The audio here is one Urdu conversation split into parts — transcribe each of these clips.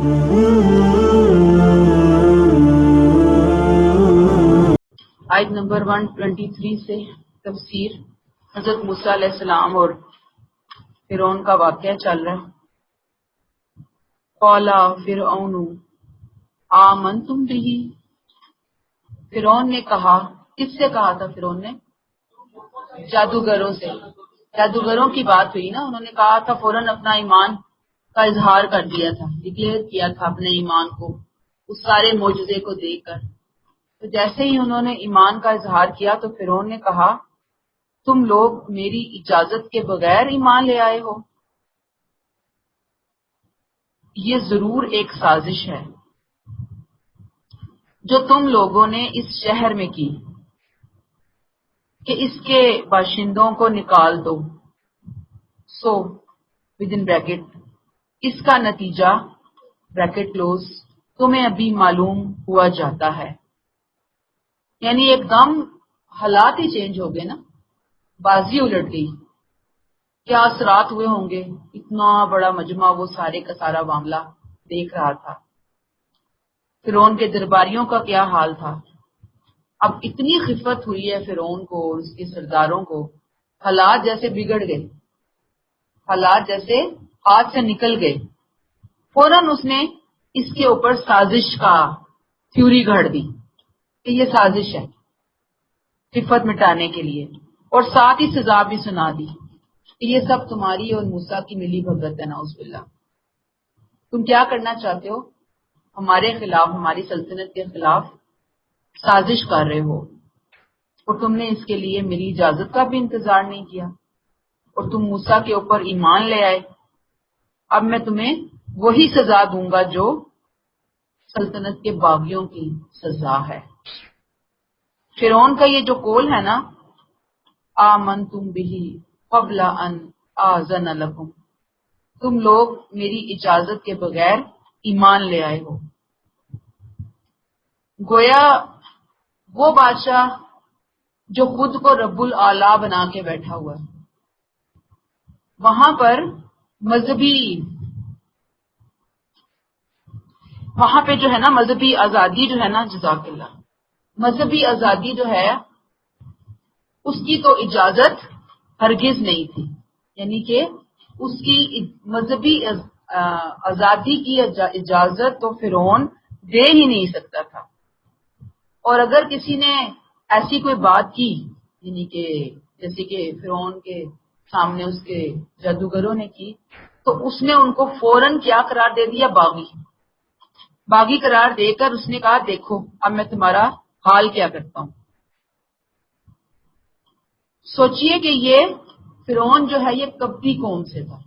آیت نمبر 123 سے تفسیر۔ حضرت موسیٰ علیہ السلام اور فرعون کا واقعہ چل رہا ہے۔ قال فرعون آمنتم بہ، فرعون نے کہا، کس سے کہا تھا فرعون نے؟ جادوگروں سے۔ جادوگروں کی بات ہوئی نا، انہوں نے کہا تھا، فوراً اپنا ایمان کا اظہار کر دیا تھا، ڈکلیئر کیا تھا اپنے ایمان کو اس سارے معجزے کو دیکھ کر۔ تو جیسے ہی انہوں نے ایمان کا اظہار کیا تو فرعون نے کہا، تم لوگ میری اجازت کے بغیر ایمان لے آئے ہو، یہ ضرور ایک سازش ہے جو تم لوگوں نے اس شہر میں کی کہ اس کے باشندوں کو نکال دو۔ سو ود ان بریکٹ اس کا نتیجہ بریکٹ کلوز تمہیں ابھی معلوم ہوا جاتا ہے۔ یعنی ایک دم حالات ہی چینج ہو گئے نا، بازی الٹ گئی۔ کیا اثرات ہوئے ہوں گے؟ اتنا بڑا مجمع وہ سارے کا سارا معاملہ دیکھ رہا تھا۔ فرعون کے درباریوں کا کیا حال تھا؟ اب اتنی خفت ہوئی ہے فرعون کو اور اس کے سرداروں کو، حالات جیسے بگڑ گئے، حالات جیسے ہاتھ سے نکل گئے۔ فوراً اس نے اس کے اوپر سازش کا تھیوری گھڑ دی کہ یہ سازش ہے خفت مٹانے کے لیے، اور ساتھ ہی سزا بھی سنا دی کہ یہ سب تمہاری اور موسیٰ کی ملی بھگت ہے، نعوذ باللہ۔ تم کیا کرنا چاہتے ہو؟ ہمارے خلاف، ہماری سلطنت کے خلاف سازش کر رہے ہو، اور تم نے اس کے لیے میری اجازت کا بھی انتظار نہیں کیا، اور تم موسیٰ کے اوپر ایمان لے آئے۔ اب میں تمہیں وہی سزا دوں گا جو سلطنت کے باغیوں کی سزا ہے۔ فرعون کا یہ جو قول ہے نا، آمنتم بہ قبل ان آذن لکم، تم لوگ میری اجازت کے بغیر ایمان لے آئے ہو، گویا وہ بادشاہ جو خود کو رب الاعلیٰ بنا کے بیٹھا ہوا ہے، وہاں پر وہاں پہ جو ہے نا مذہبی آزادی جو ہے نا، جزاک اللہ، مذہبی آزادی جو ہے اس کی تو اجازت ہرگز نہیں تھی، یعنی کہ اس کی مذہبی آزادی کی اجازت تو فرعون دے ہی نہیں سکتا تھا۔ اور اگر کسی نے ایسی کوئی بات کی، یعنی کہ جیسے کہ فرعون کے سامنے اس کے جادوگروں نے کی، تو اس نے ان کو فوراً کیا قرار دے دیا؟ باغی قرار دے کر اس نے کہا، دیکھو اب میں تمہارا حال کیا کرتا ہوں۔ سوچئے کہ یہ فرعون جو ہے یہ کبھی قوم سے تھا۔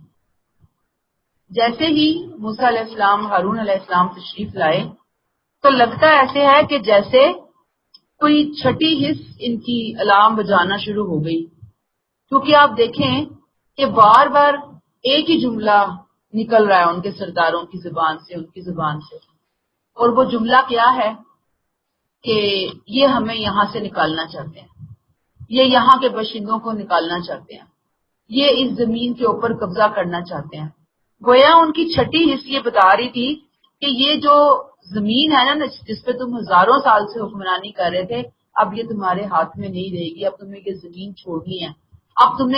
جیسے ہی موسیٰ علیہ السلام، ہارون علیہ السلام تشریف لائے تو لگتا ایسے ہے کہ جیسے کوئی چھٹی حص ان کی الارم بجانا شروع ہو گئی، کیونکہ آپ دیکھیں کہ بار بار ایک ہی جملہ نکل رہا ہے ان کے سرداروں کی زبان سے، ان کی زبان سے، اور وہ جملہ کیا ہے کہ یہ ہمیں یہاں سے نکالنا چاہتے ہیں، یہ یہاں کے باشندوں کو نکالنا چاہتے ہیں، یہ اس زمین کے اوپر قبضہ کرنا چاہتے ہیں۔ گویا ان کی چھٹی حص یہ بتا رہی تھی کہ یہ جو زمین ہے نا جس پہ تم ہزاروں سال سے حکمرانی کر رہے تھے، اب یہ تمہارے ہاتھ میں نہیں رہے گی، اب تمہیں یہ زمین چھوڑنی ہے، اب تم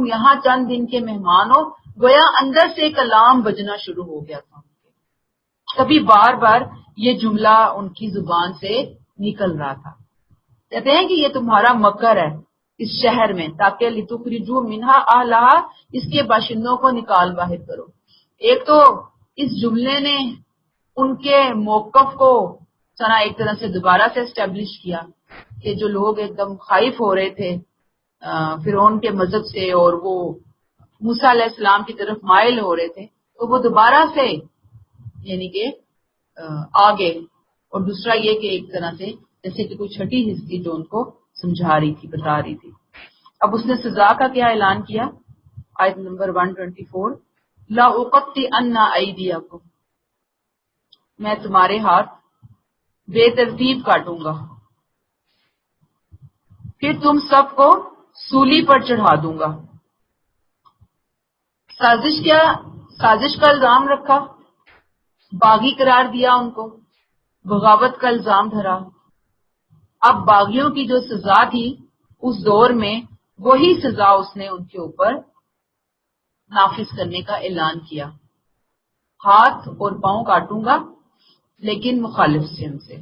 یہاں چند دن کے مہمان ہو۔ گویا اندر سے ایک الارم بجنا شروع ہو گیا تھا، کبھی بار بار یہ جملہ ان کی زبان سے نکل رہا تھا۔ کہتے ہیں کہ یہ تمہارا مکر ہے اس شہر میں، تاکہ لتخرجوا منہا اہلہا، اس کے باشندوں کو نکال باہر کرو۔ ایک تو اس جملے نے ان کے موقف کو ایک طرح سے دوبارہ سے اسٹیبلش کیا کہ جو لوگ ایک دم خائف ہو رہے تھے فرعون کے مذہب سے اور وہ موسیٰ علیہ السلام کی طرف مائل ہو رہے تھے، تو وہ دوبارہ سے یعنی کہ آگے۔ اور دوسرا یہ کہ ایک طرح سے جیسے کہ کوئی چھٹی حص تھی جو ان کو سمجھا رہی تھی، بتا رہی تھی۔ اب اس نے سزا کا کیا اعلان کیا؟ آیت نمبر 124، لَأُقَطِّعَنَّ أَيْدِيَكُمْ، میں تمہارے ہاتھ بے ترتیب کاٹوں گا، پھر تم سب کو سولی پر چڑھا دوں گا۔ سازش کا الزام رکھا باغی قرار دیا ان کو، بغاوت کا الزام دھرا۔ اب باغیوں کی جو سزا تھی اس دور میں، وہی سزا اس نے ان کے اوپر نافذ کرنے کا اعلان کیا۔ ہاتھ اور پاؤں کاٹوں گا لیکن مخالف سم سے،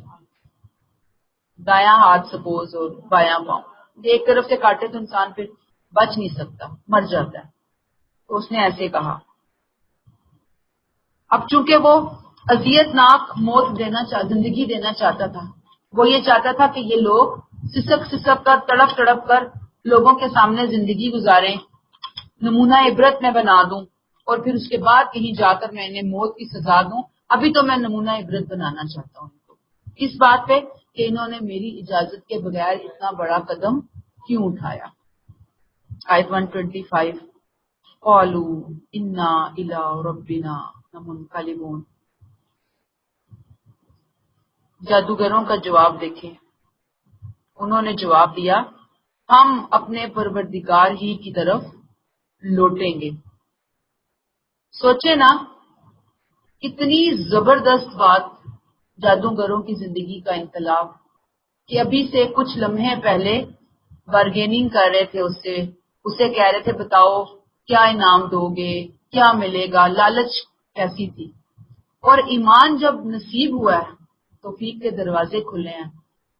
دایاں ہاتھ سپوز اور بایاں پاؤں، ایک طرف سے کاٹے تو انسان پھر بچ نہیں سکتا، مر جاتا ہے، تو اس نے ایسے کہا۔ اب چونکہ وہ اذیت ناک موت زندگی دینا چاہتا تھا، وہ یہ چاہتا تھا کہ یہ لوگ سسک سسک کر تڑپ تڑپ کر لوگوں کے سامنے زندگی گزاریں، نمونہ عبرت میں بنا دوں، اور پھر اس کے بعد کہیں جا کر میں انہیں موت کی سزا دوں۔ ابھی تو میں نمونہ عبرت بنانا چاہتا ہوں اس بات پہ کہ انہوں نے میری اجازت کے بغیر اتنا بڑا قدم کیوں اٹھایا۔ آیت 125، قالوا انا الی ربنا لمنقلبون۔ جادوگروں کا جواب دیکھیں، انہوں نے جواب دیا، ہم اپنے پروردگار ہی کی طرف لوٹیں گے۔ سوچے نا، کتنی زبردست بات جادوگروں کی زندگی کا انقلاب، کہ ابھی سے کچھ لمحے پہلے بارگیننگ کر رہے تھے اسے کہہ رہے تھے بتاؤ کیا انعام دو گے، کیا ملے گا، لالچ کیسی تھی۔ اور ایمان جب نصیب ہوا ہے، توفیق کے دروازے کھلے ہیں،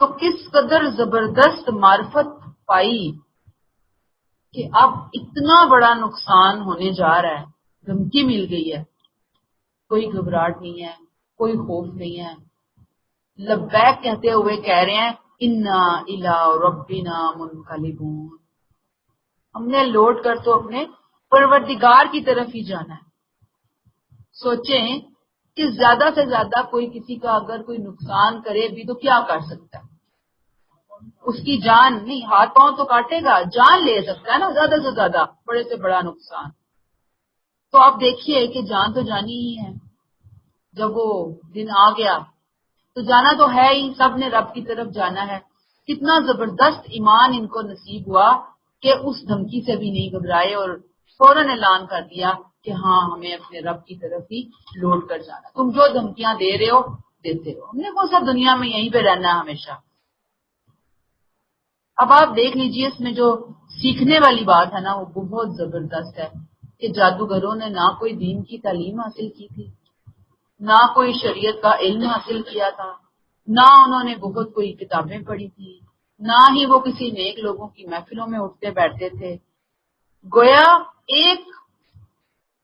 تو کس قدر زبردست معرفت پائی کہ اب اتنا بڑا نقصان ہونے جا رہا ہے، دھمکی مل گئی ہے، کوئی گھبراہٹ نہیں ہے، کوئی خوف نہیں ہے، لبیک کہتے ہوئے کہہ رہے ہیں انا الی ربنا منقلبون، ہم نے لوٹ کر تو اپنے پروردگار کی طرف ہی جانا ہے۔ سوچیں کہ زیادہ سے زیادہ کوئی کسی کا اگر کوئی نقصان کرے بھی تو کیا کر سکتا ہے؟ اس کی جان نہیں، ہاتھ پاؤں تو کاٹے گا، جان لے سکتا ہے نا زیادہ سے زیادہ، بڑے سے بڑا نقصان۔ تو آپ دیکھیے کہ جان تو جانی ہی ہے، جب وہ دن آ گیا تو جانا تو ہے ہی، سب نے رب کی طرف جانا ہے۔ کتنا زبردست ایمان ان کو نصیب ہوا کہ اس دھمکی سے بھی نہیں گھبرائے اور فوراً اعلان کر دیا کہ ہاں ہمیں اپنے رب کی طرف ہی لوٹ کر جانا، تم جو دھمکیاں دے رہے ہو دیتے رہو، ہم نے وہ سب دنیا میں یہیں پہ رہنا ہے ہمیشہ۔ اب آپ دیکھ لیجئے اس میں جو سیکھنے والی بات ہے نا، وہ بہت زبردست ہے کہ جادوگروں نے نہ کوئی دین کی تعلیم حاصل کی تھی، نہ کوئی شریعت کا علم حاصل کیا تھا، نہ انہوں نے بہت کوئی کتابیں پڑھی تھی، نہ ہی وہ کسی نیک لوگوں کی محفلوں میں اٹھتے بیٹھتے تھے۔ گویا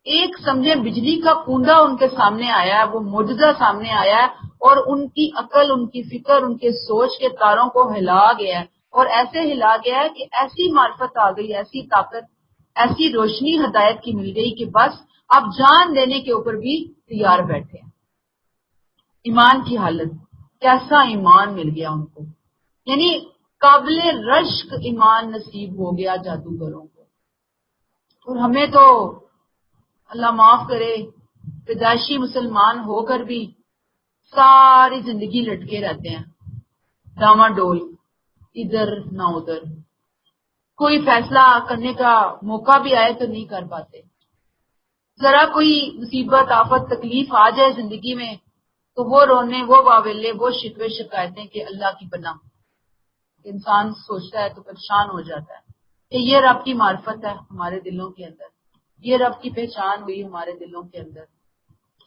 ایک سمجھے بجلی کا کنڈا ان کے سامنے آیا ہے، وہ معجزہ سامنے آیا ہے، اور ان کی عقل، ان کی فکر، ان کے سوچ کے تاروں کو ہلا گیا ہے، اور ایسے ہلا گیا ہے کہ ایسی معرفت آ گئی، ایسی طاقت، ایسی روشنی ہدایت کی مل گئی کہ بس اب جان دینے کے اوپر بھی تیار بیٹھے ہیں۔ ایمان کی حالت، کیسا ایمان مل گیا ان کو، یعنی قابل رشک ایمان نصیب ہو گیا جادوگروں کو۔ اور ہمیں تو اللہ معاف کرے، پیدائشی مسلمان ہو کر بھی ساری زندگی لٹکے رہتے ہیں، ڈاما ڈول، ادھر نہ ادھر، کوئی فیصلہ کرنے کا موقع بھی آئے تو نہیں کر پاتے۔ ذرا کوئی مصیبت، آفت، تکلیف آ جائے زندگی میں تو وہ رونے، وہ واویلے، وہ شکوے شکایتیں کہ اللہ کی پناہ۔ انسان سوچتا ہے تو پریشان ہو جاتا ہے کہ یہ رب کی معرفت ہے ہمارے دلوں کے اندر، یہ رب کی پہچان ہوئی ہمارے دلوں کے اندر۔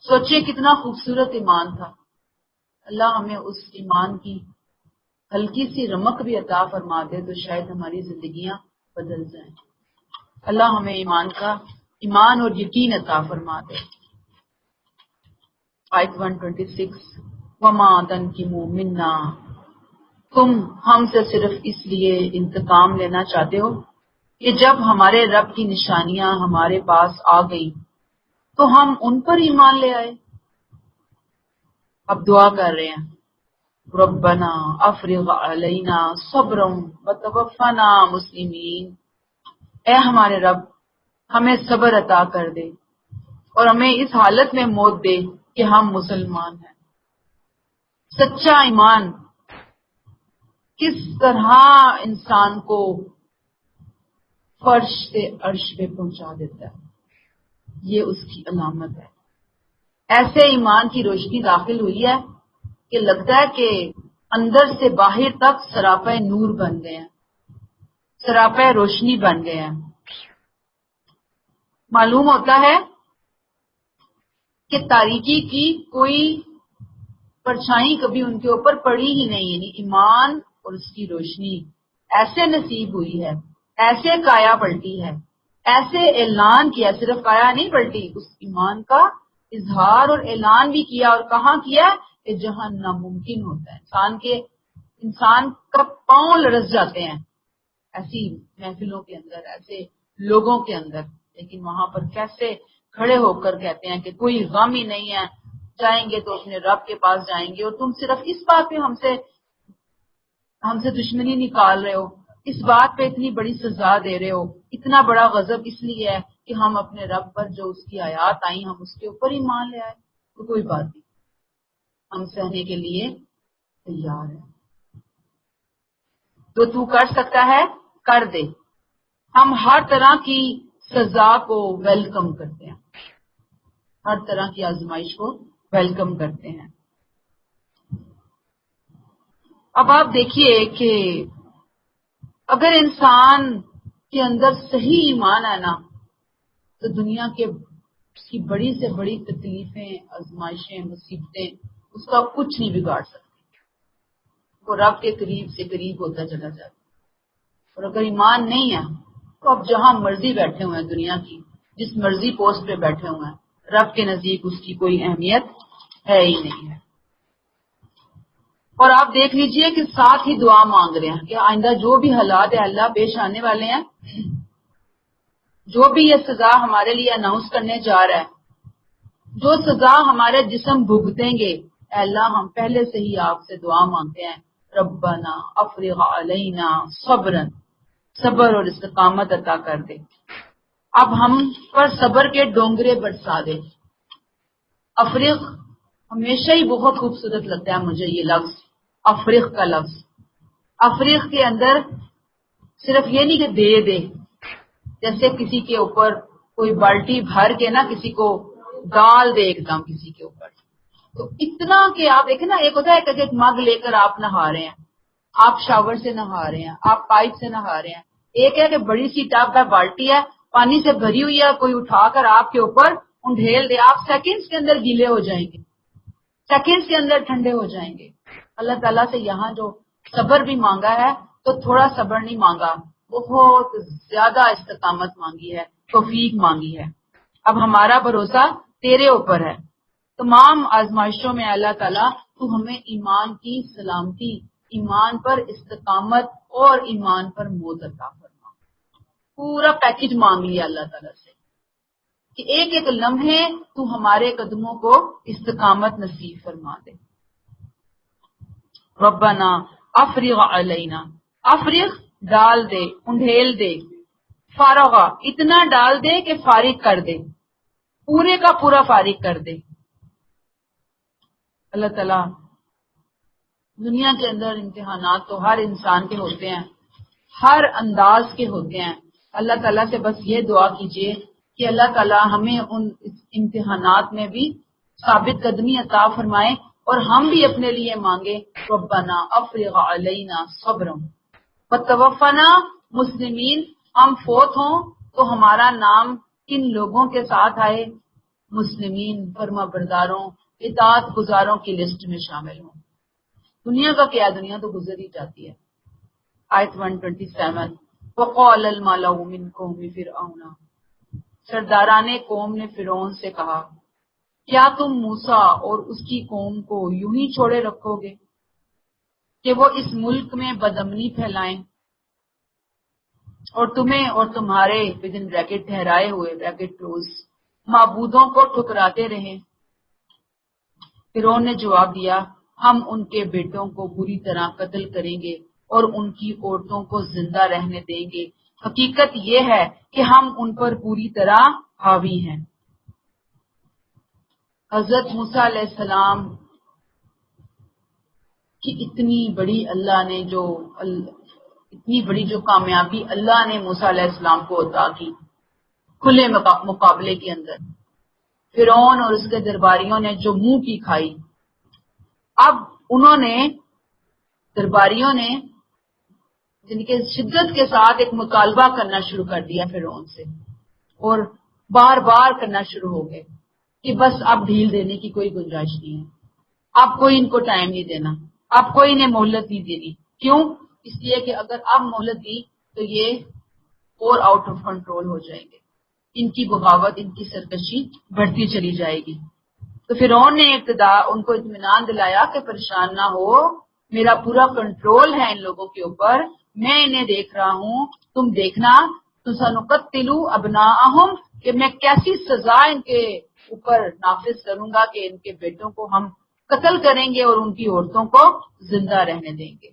سوچئے کتنا خوبصورت ایمان تھا۔ اللہ ہمیں اس ایمان کی ہلکی سی رمق بھی عطا فرما دے تو شاید ہماری زندگیاں بدل جائیں۔ اللہ ہمیں ایمان اور یقین عطا فرما دے۔ آیت 126، وما تنقموا منا، تم ہم سے صرف اس لیے انتقام لینا چاہتے ہو کہ جب ہمارے رب کی نشانیاں ہمارے پاس آ گئی تو ہم ان پر ایمان لے آئے۔ اب دعا کر رہے ہیں، ربنا افرغ علینا صبرا وتوفنا مسلمین، اے ہمارے رب ہمیں صبر عطا کر دے اور ہمیں اس حالت میں موت دے کہ ہم مسلمان ہیں۔ سچا ایمان کس طرح انسان کو فرش سے عرش پہ پہنچا دیتا ہے، یہ اس کی علامت ہے۔ ایسے ایمان کی روشنی داخل ہوئی ہے کہ لگتا ہے کہ اندر سے باہر تک سراپے نور بن گئے ہیں، سراپے روشنی بن گئے ہیں۔ معلوم ہوتا ہے کہ تاریکی کی کوئی پرچھائی کبھی ان کے اوپر پڑی ہی نہیں، یعنی ایمان اور اس کی روشنی ایسے نصیب ہوئی ہے، ایسے کایا پلٹی ہے، ایسے اعلان کیا، صرف کایا نہیں پلٹی، اس ایمان کا اظہار اور اعلان بھی کیا، اور کہاں کیا کہ جہاں ناممکن ہوتا ہے، انسان کا پاؤں لرز جاتے ہیں ایسی محفلوں کے اندر، ایسے لوگوں کے اندر، لیکن وہاں پر کیسے کھڑے ہو کر کہتے ہیں کہ کوئی غم ہی نہیں ہے، جائیں گے تو اپنے رب کے پاس جائیں گے، اور تم صرف اس بات پہ ہم سے دشمنی نکال رہے ہو، اس بات پہ اتنی بڑی سزا دے رہے ہو، اتنا بڑا غضب اس لیے ہے کہ ہم اپنے رب پر جو اس کی آیات آئی ہم اس کے اوپر ہی مان لے آئے، تو کوئی بات نہیں، ہم سہنے کے لیے تیار ہیں، تو کر سکتا ہے کر دے۔ ہم ہر طرح کی سزا کو ویلکم کرتے ہیں، ہر طرح کی آزمائش کو ویلکم کرتے ہیں۔ اب آپ دیکھیے کہ اگر انسان کے اندر صحیح ایمان ہے نا، تو دنیا کے اس کی بڑی سے بڑی تکلیفیں، آزمائشیں، مصیبتیں اس کا کچھ نہیں بگاڑ سکتی، وہ رب کے قریب سے قریب ہوتا چلا جاتا۔ اور اگر ایمان نہیں ہے تو آپ جہاں مرضی بیٹھے ہوئے ہیں دنیا کی، جس مرضی پوسٹ پہ بیٹھے ہوئے ہیں، رب کے نزدیک اس کی کوئی اہمیت ہے ہی نہیں ہے۔ اور آپ دیکھ لیجئے کہ ساتھ ہی دعا مانگ رہے ہیں کہ آئندہ جو بھی حالات اللہ پیش آنے والے ہیں، جو بھی یہ سزا ہمارے لیے اناؤنس کرنے جا رہا ہے، جو سزا ہمارے جسم بھگتیں گے، اے اللہ ہم پہلے سے ہی آپ سے دعا مانگتے ہیں، ربنا افرغ علینا صبرن، صبر اور استقامت عطا کر دے، اب ہم پر صبر کے ڈونگرے برسا دے۔ افرغ ہمیشہ ہی بہت خوبصورت لگتا ہے مجھے یہ لفظ، افرغ کا لفظ۔ افرغ کے اندر صرف یہ نہیں کہ دے جیسے کسی کے اوپر کوئی بالٹی بھر کے نا کسی کو ڈال دے ایک دم کسی کے اوپر، تو اتنا کہ آپ دیکھیں نا، ایک ہوتا ہے کہ ایک مگ لے کر آپ نہا رہے ہیں، آپ شاور سے نہا رہے ہیں، آپ پائپ سے نہا رہے ہیں، ایک ہے کہ بڑی سی ٹب ہے، بالٹی ہے، پانی سے بھری ہوئی ہے، کوئی اٹھا کر آپ کے اوپر انڈھیل دے، آپ سیکنڈز کے اندر گیلے ہو جائیں گے، سیکنڈز کے اندر ٹھنڈے ہو جائیں گے۔ اللہ تعالیٰ سے یہاں جو صبر بھی مانگا ہے تو تھوڑا صبر نہیں مانگا، بہت زیادہ استقامت مانگی ہے، توفیق مانگی ہے۔ اب ہمارا بھروسہ تیرے اوپر ہے، تمام آزمائشوں میں اللہ تعالیٰ تو ہمیں ایمان کی سلامتی، ایمان پر استقامت اور ایمان پر موت عطا فرما، پورا پیکج مانگ لیا اللہ تعالیٰ سے کہ ایک ایک لمحے تو ہمارے قدموں کو استقامت نصیب فرما دے۔ ربنا افرغ علینا، افرغ ڈال دے، انڈھیل دے، فارغا اتنا ڈال دے کہ فارغ کر دے، پورے کا پورا فارغ کر دے۔ اللہ تعالیٰ دنیا کے اندر امتحانات تو ہر انسان کے ہوتے ہیں، ہر انداز کے ہوتے ہیں، اللہ تعالیٰ سے بس یہ دعا کیجیے کہ اللہ تعالیٰ ہمیں ان امتحانات میں بھی ثابت قدمی عطا فرمائے، اور ہم بھی اپنے لیے مانگے ربنا افرغ علینا صبرا وتوفنا مسلمین، ہم فوت ہوں تو ہمارا نام کن لوگوں کے ساتھ آئے؟ مسلمین، فرما برداروں، اطاعت گزاروں کی لسٹ میں شامل ہوں۔ دنیا کا کیا، دنیا تو گزر ہی جاتی ہے۔ آیت 127 وقال الملأ من قوم فرعون، سرداران قوم نے فرعون سے کہا کیا تم موسیٰ اور اس کی قوم کو یوں ہی چھوڑے رکھو گے کہ وہ اس ملک میں بدامنی پھیلائیں اور تمہیں اور تمہارے بدن بریکٹ ٹھہرائے ہوئے بریکٹ کلوز معبودوں کو ٹھکراتے رہیں؟ فرعون نے جواب دیا ہم ان کے بیٹوں کو بری طرح قتل کریں گے اور ان کی عورتوں کو زندہ رہنے دیں گے، حقیقت یہ ہے کہ ہم ان پر پوری طرح حاوی ہیں۔ حضرت موسیٰ علیہ السلام کی اتنی بڑی کامیابی اللہ نے موسیٰ علیہ السلام کو عطا کی کھلے مقابلے کے اندر، فرعون اور اس کے درباریوں نے جو منہ کی کھائی، اب انہوں نے درباریوں نے جن کے شدت کے ساتھ ایک مطالبہ کرنا شروع کر دیا فرعون سے، اور بار بار کرنا شروع ہو گئے کہ بس اب ڈھیل دینے کی کوئی گنجائش نہیں ہے، اب کوئی ان کو ٹائم نہیں دینا، اب کوئی انہیں مہلت نہیں دینی۔ کیوں؟ اس لیے کہ اگر اب مہلت دی تو یہ اور آؤٹ آف کنٹرول ہو جائیں گے، ان کی بغاوت، ان کی سرکشی بڑھتی چلی جائے گی۔ تو فرعون نے ابتدا ان کو اطمینان دلایا کہ پریشان نہ ہو، میرا پورا کنٹرول ہے ان لوگوں کے اوپر، میں انہیں دیکھ رہا ہوں، تم دیکھنا تو سنقتلوا ابناءہم، کہ میں کیسی سزا ان کے اوپر نافذ کروں گا کہ ان کے بیٹوں کو ہم قتل کریں گے اور ان کی عورتوں کو زندہ رہنے دیں گے۔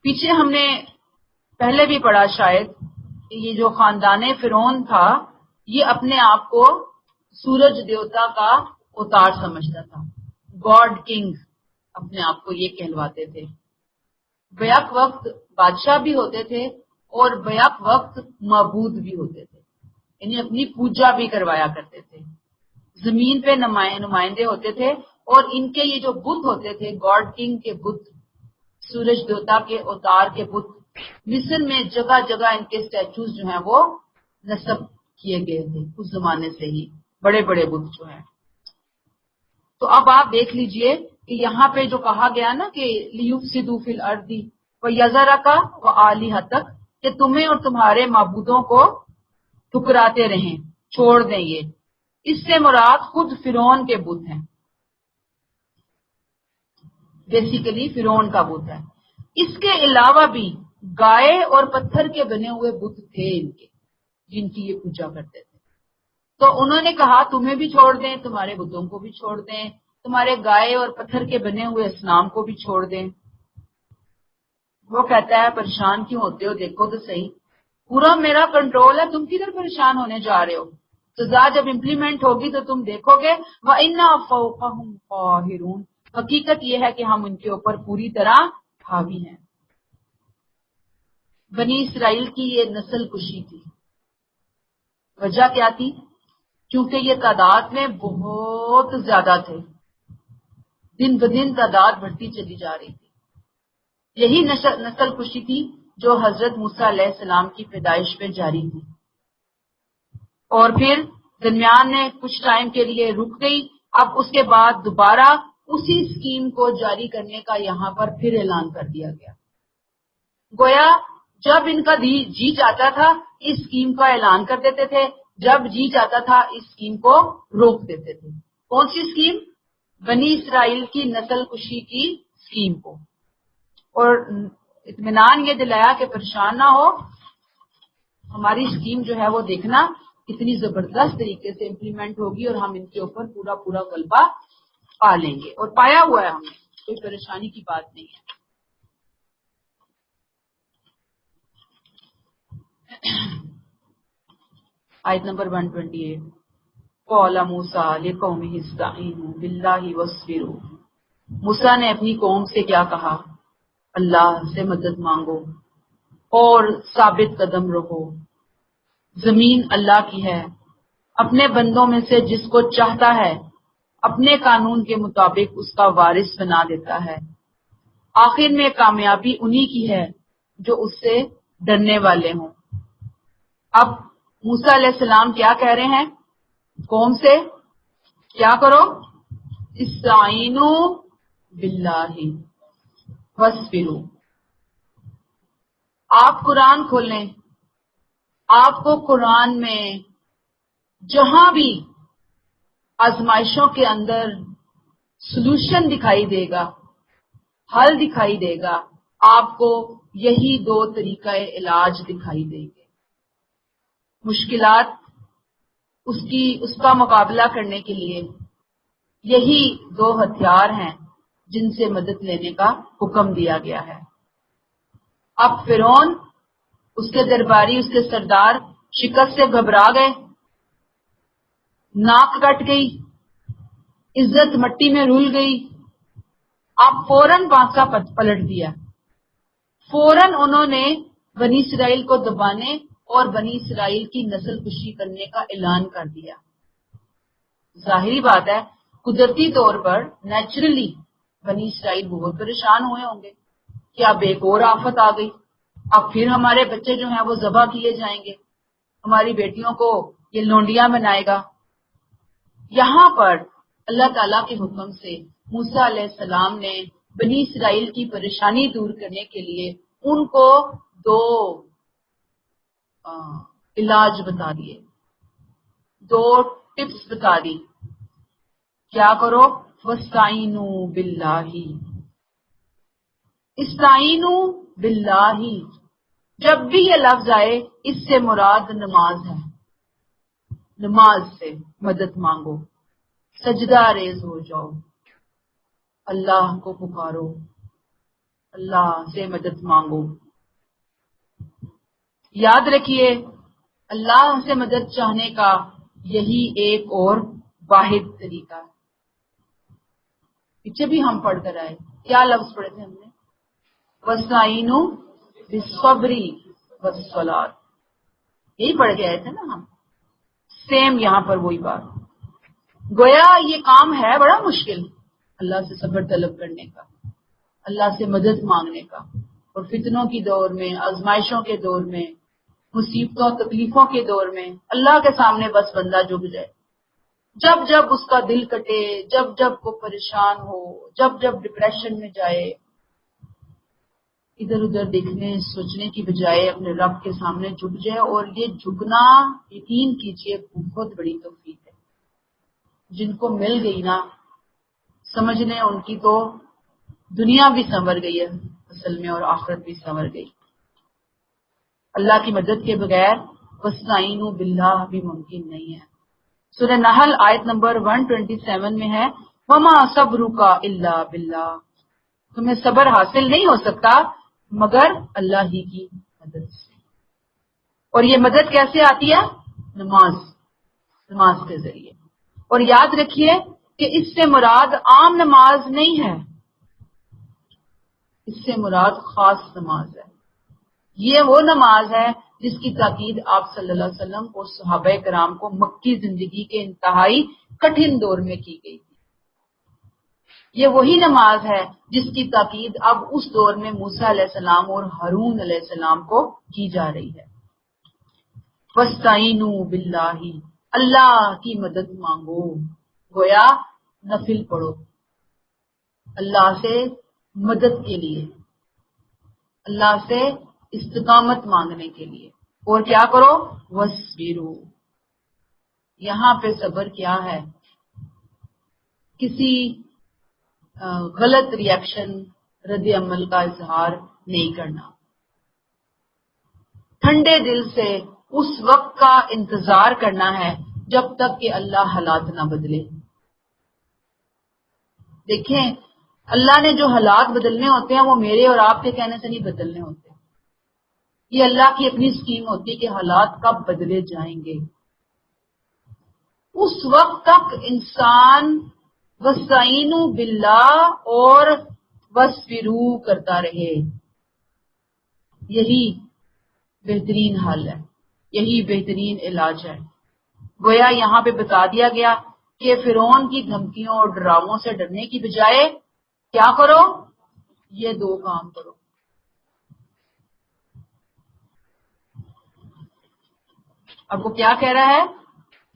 پیچھے ہم نے پہلے بھی پڑھا شاید کہ یہ جو خاندان فرعون تھا یہ اپنے آپ کو سورج دیوتا کا اوتار سمجھتا تھا، گاڈ کنگ اپنے آپ کو یہ کہلواتے تھے، بیک وقت بادشاہ بھی ہوتے تھے اور بیک وقت معبود بھی ہوتے تھے، یعنی اپنی پوجا بھی کروایا کرتے تھے، زمین پہ نمائندے ہوتے تھے، اور ان کے یہ جو بت ہوتے تھے، گاڈ کنگ کے بت، سورج دیوتا کے اوتار کے بت، مصر میں جگہ جگہ ان کے اسٹیچوز جو ہیں وہ نصب کیے گئے تھے اس زمانے سے ہی، بڑے بڑے بت جو ہیں۔ تو اب آپ دیکھ لیجئے کہ یہاں پہ جو کہا گیا نا کہ لیفسدوا فی الارض ویذرک وآلہتک، کہ تمہیں اور تمہارے معبودوں کو ٹھکراتے رہیں، چھوڑ دیں، یہ اس سے مراد خود فرعون کے بت ہیں، بیسیکلی فرعون کا بت ہے۔ اس کے علاوہ بھی گائے اور پتھر کے بنے ہوئے بت تھے ان کے، جن کی یہ پوجا کرتے تھے۔ تو انہوں نے کہا تمہیں بھی چھوڑ دیں، تمہارے بتوں کو بھی چھوڑ دیں، تمہارے گائے اور پتھر کے بنے ہوئے اصنام کو بھی چھوڑ دیں۔ وہ کہتا ہے پریشان کیوں ہوتے ہو، دیکھو تو صحیح، پورا میرا کنٹرول ہے، تم کدھر پریشان ہونے جا رہے ہو، سزا جب امپلیمنٹ ہوگی تو تم دیکھو گے۔ وَإِنَّا فَوْقَهُمْ قَاهِرُونَ، حقیقت یہ ہے کہ ہم ان کے اوپر پوری طرح حاوی ہیں۔ بنی اسرائیل کی یہ نسل کشی تھی، وجہ کیا تھی؟ کیونکہ یہ تعداد میں بہت زیادہ تھے، دن بدن تعداد بڑھتی چلی جا رہی تھی۔ یہی نسل کشی تھی جو حضرت موسیٰ علیہ السلام کی پیدائش پہ جاری تھی، اور پھر درمیان میں کچھ ٹائم کے لیے رک گئی، اب اس کے بعد دوبارہ اسی اسکیم کو جاری کرنے کا یہاں پر پھر اعلان کر دیا گیا۔ گویا جب ان کا جی چاہتا تھا اس اسکیم کا اعلان کر دیتے تھے، جب جی چاہتا تھا اس اسکیم کو روک دیتے تھے۔ کون سی اسکیم؟ بنی اسرائیل کی نسل کشی کی اسکیم کو، اور اطمینان یہ دلایا کہ پریشان نہ ہو، ہماری اسکیم جو ہے وہ دیکھنا کتنی زبردست طریقے سے امپلیمنٹ ہوگی اور ہم ان کے اوپر پورا پورا غلبہ پا لیں گے، اور پایا ہوا ہے ہم نے، کوئی پریشانی کی بات نہیں ہے۔ آیت نمبر 128، قَالَ مُوسَىٰ لِقَوْمِهِ اسْتَعِینُوا بِاللَّهِ وَاصْبِرُوا، موسیٰ نے اپنی قوم سے کیا کہا؟ اللہ سے مدد مانگو اور ثابت قدم رہو، زمین اللہ کی ہے، اپنے بندوں میں سے جس کو چاہتا ہے اپنے قانون کے مطابق اس کا وارث بنا دیتا ہے، آخر میں کامیابی انہی کی ہے جو اس سے ڈرنے والے ہوں۔ اب موسیٰ علیہ السلام کیا کہہ رہے ہیں قوم سے؟ کیا کرو؟ استعینوا باللہ واصبروا۔ آپ قرآن کھولیں، آپ کو قرآن میں جہاں بھی آزمائشوں کے اندر سلوشن دکھائی دے گا، حل دکھائی دے گا، آپ کو یہی دو طریقہ علاج دکھائی دیں گے۔ مشکلات اس کا مقابلہ کرنے کے لیے یہی دو ہتھیار ہیں جن سے مدد لینے کا حکم دیا گیا ہے۔ اب فرعون، اس کے درباری، اس کے سردار شکست سے گھبرا گئے، ناک کٹ گئی، عزت مٹی میں رول گئی۔ اب فوراً پانسا پلٹ دیا، فوراً انہوں نے بنی اسرائیل کو دبانے اور بنی اسرائیل کی نسل کشی کرنے کا اعلان کر دیا۔ ظاہری بات ہے قدرتی طور پر نیچرلی بنی اسرائیل بہت پریشان ہوئے ہوں گے کہ اب ایک اور آفت آ گئی، اب پھر ہمارے بچے جو ہیں وہ ذبح کیے جائیں گے، ہماری بیٹیوں کو یہ لونڈیاں بنائے گا۔ یہاں پر اللہ تعالیٰ کے حکم سے موسیٰ علیہ السلام نے بنی اسرائیل کی پریشانی دور کرنے کے لیے ان کو دو علاج بتا دیے، دو ٹپس بتا دی۔ کیا کرو؟ وَاسْتَعِینُوا بِاللَّهِ، استعینوا باللہ، جب بھی یہ لفظ آئے اس سے مراد نماز ہے، نماز سے مدد مانگو، سجدہ ریز ہو جاؤ، اللہ کو پکارو، اللہ سے مدد مانگو۔ یاد رکھیے اللہ سے مدد چاہنے کا یہی ایک اور واحد طریقہ ہے۔ پیچھے بھی ہم پڑھ کر آئے، کیا لفظ پڑھے تھے ہم نے؟ وَاسْتَعِینُوا بِالصَّبْرِ وَالصَّلَاةِ، یہی پڑھ کے آئے تھے نا ہم، سیم یہاں پر وہی بات۔ گویا یہ کام ہے بڑا مشکل، اللہ سے صبر طلب کرنے کا، اللہ سے مدد مانگنے کا، اور فتنوں کی دور میں، آزمائشوں کے دور میں، مصیبتوں تکلیفوں کے دور میں اللہ کے سامنے بس بندہ جھک جائے، جب جب اس کا دل کٹے، جب جب وہ پریشان ہو، جب جب ڈپریشن میں جائے، ادھر ادھر دیکھنے سوچنے کی بجائے اپنے رب کے سامنے جھک جائے۔ اور یہ جھکنا یقین کیجئے بہت بڑی توفیق ہے، جن کو مل گئی نا سمجھ لیں ان کی تو دنیا بھی سنور گئی ہے اصل میں، اور آخرت بھی سنور گئی۔ اللہ کی مدد کے بغیر وَاسْتَعِینُوا بِاللَّهِ بھی ممکن نہیں ہے۔ سورہ نحل آیت نمبر 127 میں ہے وَمَا صَبْرُكَ إِلَّا بِاللَّهِ، تمہیں صبر حاصل نہیں ہو سکتا مگر اللہ ہی کی مدد سے۔ اور یہ مدد کیسے آتی ہے؟ نماز کے ذریعے۔ اور یاد رکھیے کہ اس سے مراد عام نماز نہیں ہے، اس سے مراد خاص نماز ہے۔ یہ وہ نماز ہے جس کی تاکید آپ صلی اللہ علیہ وسلم اور صحابہ کرام کو مکی زندگی کے انتہائی کٹھن دور میں کی گئی تھی۔ یہ وہی نماز ہے جس کی تاکید اب اس دور میں موسیٰ علیہ السلام اور ہارون علیہ السلام کو کی جا رہی ہے۔ وَاسْتَعِینُوا بِاللَّهِ، اللہ کی مدد مانگو، گویا نفل پڑھو اللہ سے مدد کے لیے، اللہ سے استقامت مانگنے کے لیے۔ اور کیا کرو؟ وَاصْبِرُوا، یہاں پہ صبر کیا ہے؟ کسی غلط ریئیکشن رد عمل کا اظہار نہیں کرنا، ٹھنڈے دل سے اس وقت کا انتظار کرنا ہے جب تک کہ اللہ حالات نہ بدلے۔ دیکھیں اللہ نے جو حالات بدلنے ہوتے ہیں وہ میرے اور آپ کے کہنے سے نہیں بدلنے ہوتے، یہ اللہ کی اپنی اسکیم ہوتی ہے کہ حالات کب بدلے جائیں گے۔ اس وقت تک انسان وَاسْتَعِینُوا بِاللَّهِ اور وَاصْبِرُوا کرتا رہے، یہی بہترین حل ہے، یہی بہترین علاج ہے۔ گویا یہاں پہ بتا دیا گیا کہ فرعون کی دھمکیوں اور ڈراووں سے ڈرنے کی بجائے کیا کرو؟ یہ دو کام کرو۔ اب وہ کیا کہہ رہا ہے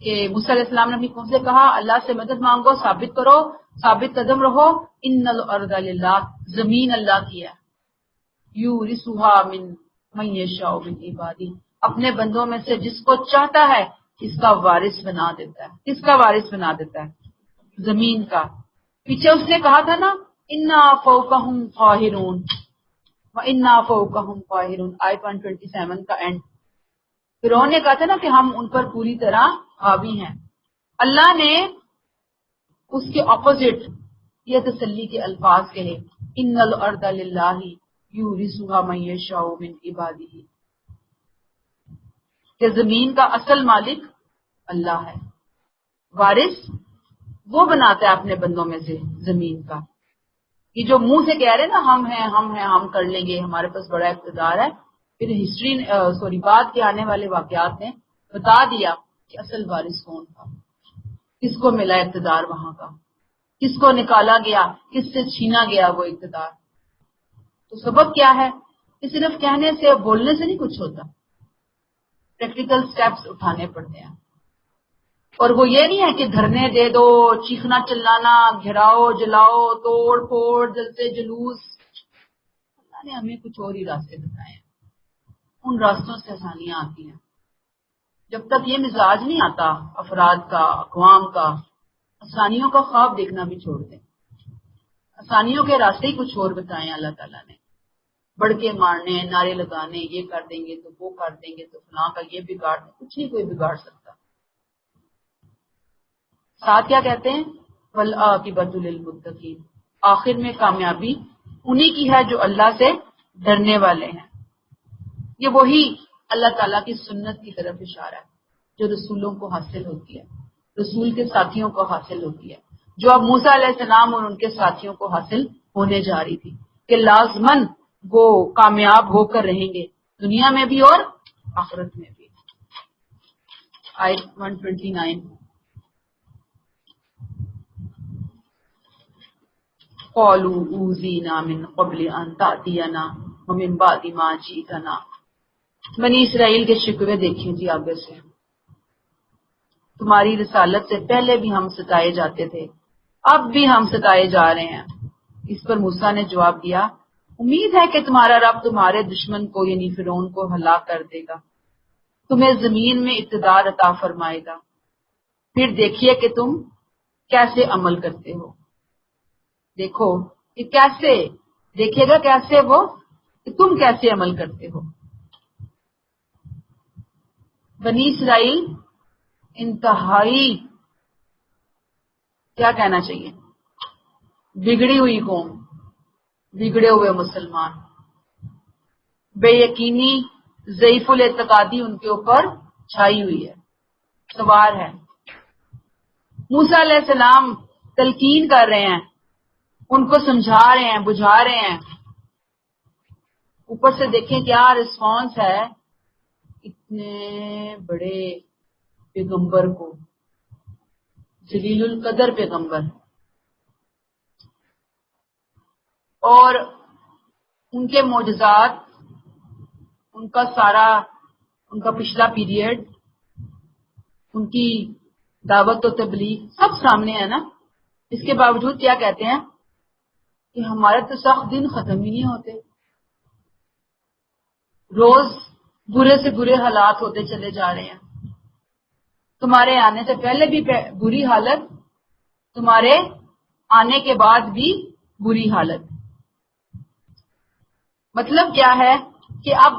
کہ موسیٰ علیہ السلام نے اپنی قوم سے کہا اللہ سے مدد مانگو، ثابت کرو، ثابت قدم رہو، ان الارض للہ، زمین اللہ کی ہے، یورثھا من یشاء من عبادہ، اپنے بندوں میں سے جس کو چاہتا ہے اس کا وارث بنا دیتا ہے۔ کس کا وارث بنا دیتا ہے؟ زمین کا۔ پیچھے اس نے کہا تھا نا انا فوقہم قاہرون، وَإِنَّا فَوْقَهُمْ قَاهِرُونَ، آیت 127 کا اینڈ۔ فرعون نے کہا تھا نا کہ ہم ان پر پوری طرح حاوی ہیں، اللہ نے اس کے اپوزٹ یہ تسلی کے الفاظ کہے ان الارض للہ یورثھا من یشاء من عبادہ، کہ زمین کا اصل مالک اللہ ہے، وارث وہ بناتا ہے اپنے بندوں میں سے زمین کا۔ یہ جو منہ سے کہہ رہے نا ہم ہیں ہم کر لیں گے، ہمارے پاس بڑا اقتدار ہے، پھر ہسٹری بعد کے آنے والے واقعات نے بتا دیا کہ اصل وارث کون تھا۔ کس کو ملا اقتدار وہاں کا، کس کو نکالا گیا، کس سے چھینا گیا وہ اقتدار. تو سبب کیا ہے کہ صرف کہنے سے بولنے سے نہیں کچھ ہوتا، پریکٹیکل سٹیپس اٹھانے پڑتے ہیں. اور وہ یہ نہیں ہے کہ دھرنے دے دو، چیخنا چلانا، گھراؤ جلاؤ، توڑ پھوڑ، جلسے جلوس. اللہ نے ہمیں کچھ اور ہی راستے بتائے ہیں، ان راستوں سے آسانیاں آتی ہیں. جب تک یہ مزاج نہیں آتا افراد کا، اقوام کا، آسانیوں کا خواب دیکھنا بھی چھوڑ دیں. آسانیوں کے راستے ہی کچھ اور بتائے اللہ تعالیٰ نے. بڑھ کے مارنے، نعرے لگانے، یہ کر دیں گے تو وہ کر دیں گے تو فلاں کا یہ بگاڑ دیں، کچھ نہیں کوئی بگاڑ سکتا. ساتھ کیا کہتے ہیں؟ والعاقبۃ للمتقین، آخر میں کامیابی انہی کی ہے جو اللہ سے ڈرنے والے ہیں. یہ وہی اللہ تعالیٰ کی سنت کی طرف اشارہ ہے جو رسولوں کو حاصل ہوتی ہے، رسول کے ساتھیوں کو حاصل ہوتی ہے، جو اب موسیٰ علیہ السلام اور ان کے ساتھیوں کو حاصل ہونے جا رہی تھی کہ لازماً وہ کامیاب ہو کر رہیں گے دنیا میں بھی اور آخرت میں بھی. آیت 129. قالوا اوذینا من قبل ان تأتینا ومن بعد ما جئتنا. بنی اسرائیل کے شکوے دیکھیں جی آگے سے. تمہاری رسالت سے پہلے بھی ہم ستائے جاتے تھے، اب بھی ہم ستائے جا رہے ہیں. اس پر موسیٰ نے جواب دیا، امید ہے کہ تمہارا رب تمہارے دشمن کو یعنی فرعون کو ہلاک کر دے گا، تمہیں زمین میں اقتدار عطا فرمائے گا، پھر دیکھیے کہ تم کیسے عمل کرتے ہو. دیکھو کہ کیسے، دیکھے گا کیسے وہ کہ تم کیسے عمل کرتے ہو. بنی اسرائیل انتہائی کیا کہنا چاہیے بگڑی ہوئی قوم، بگڑے ہوئے مسلمان، بے یقینی ضعیف الاعتقادی ان کے اوپر چھائی ہوئی ہے، سوار ہے. موسیٰ علیہ السلام تلقین کر رہے ہیں، ان کو سمجھا رہے ہیں، بجھا رہے ہیں. اوپر سے دیکھیں کیا رسپانس ہے اتنے بڑے پیغمبر کو، جلیل القدر پیغمبر، اور ان کے معجزات، ان کا سارا، ان کا پچھلا پیریڈ، ان کی دعوت و تبلیغ سب سامنے ہے نا. اس کے باوجود کیا کہتے ہیں کہ ہمارے تو سخت دن ختم ہی نہیں ہوتے، روز برے سے برے حالات ہوتے چلے جا رہے ہیں. تمہارے آنے سے پہلے بھی بری حالت، تمہارے آنے کے بعد بھی بری حالت. مطلب کیا ہے کہ اب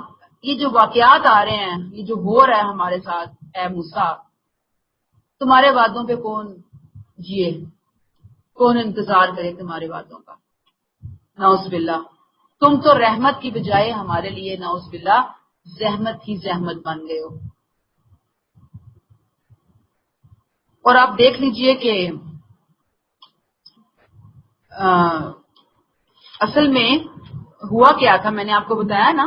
یہ جو واقعات آ رہے ہیں، یہ جو ہو رہا ہے ہمارے ساتھ، اے موسیٰ تمہارے وعدوں پہ کون جیے، کون انتظار کرے تمہارے وعدوں کا. نعوذ باللہ، تم تو رحمت کی بجائے ہمارے لیے نعوذ باللہ زحمت ہی زحمت بن گئے ہو. اور آپ دیکھ لیجئے کہ اصل میں ہوا کیا تھا، میں نے آپ کو بتایا نا،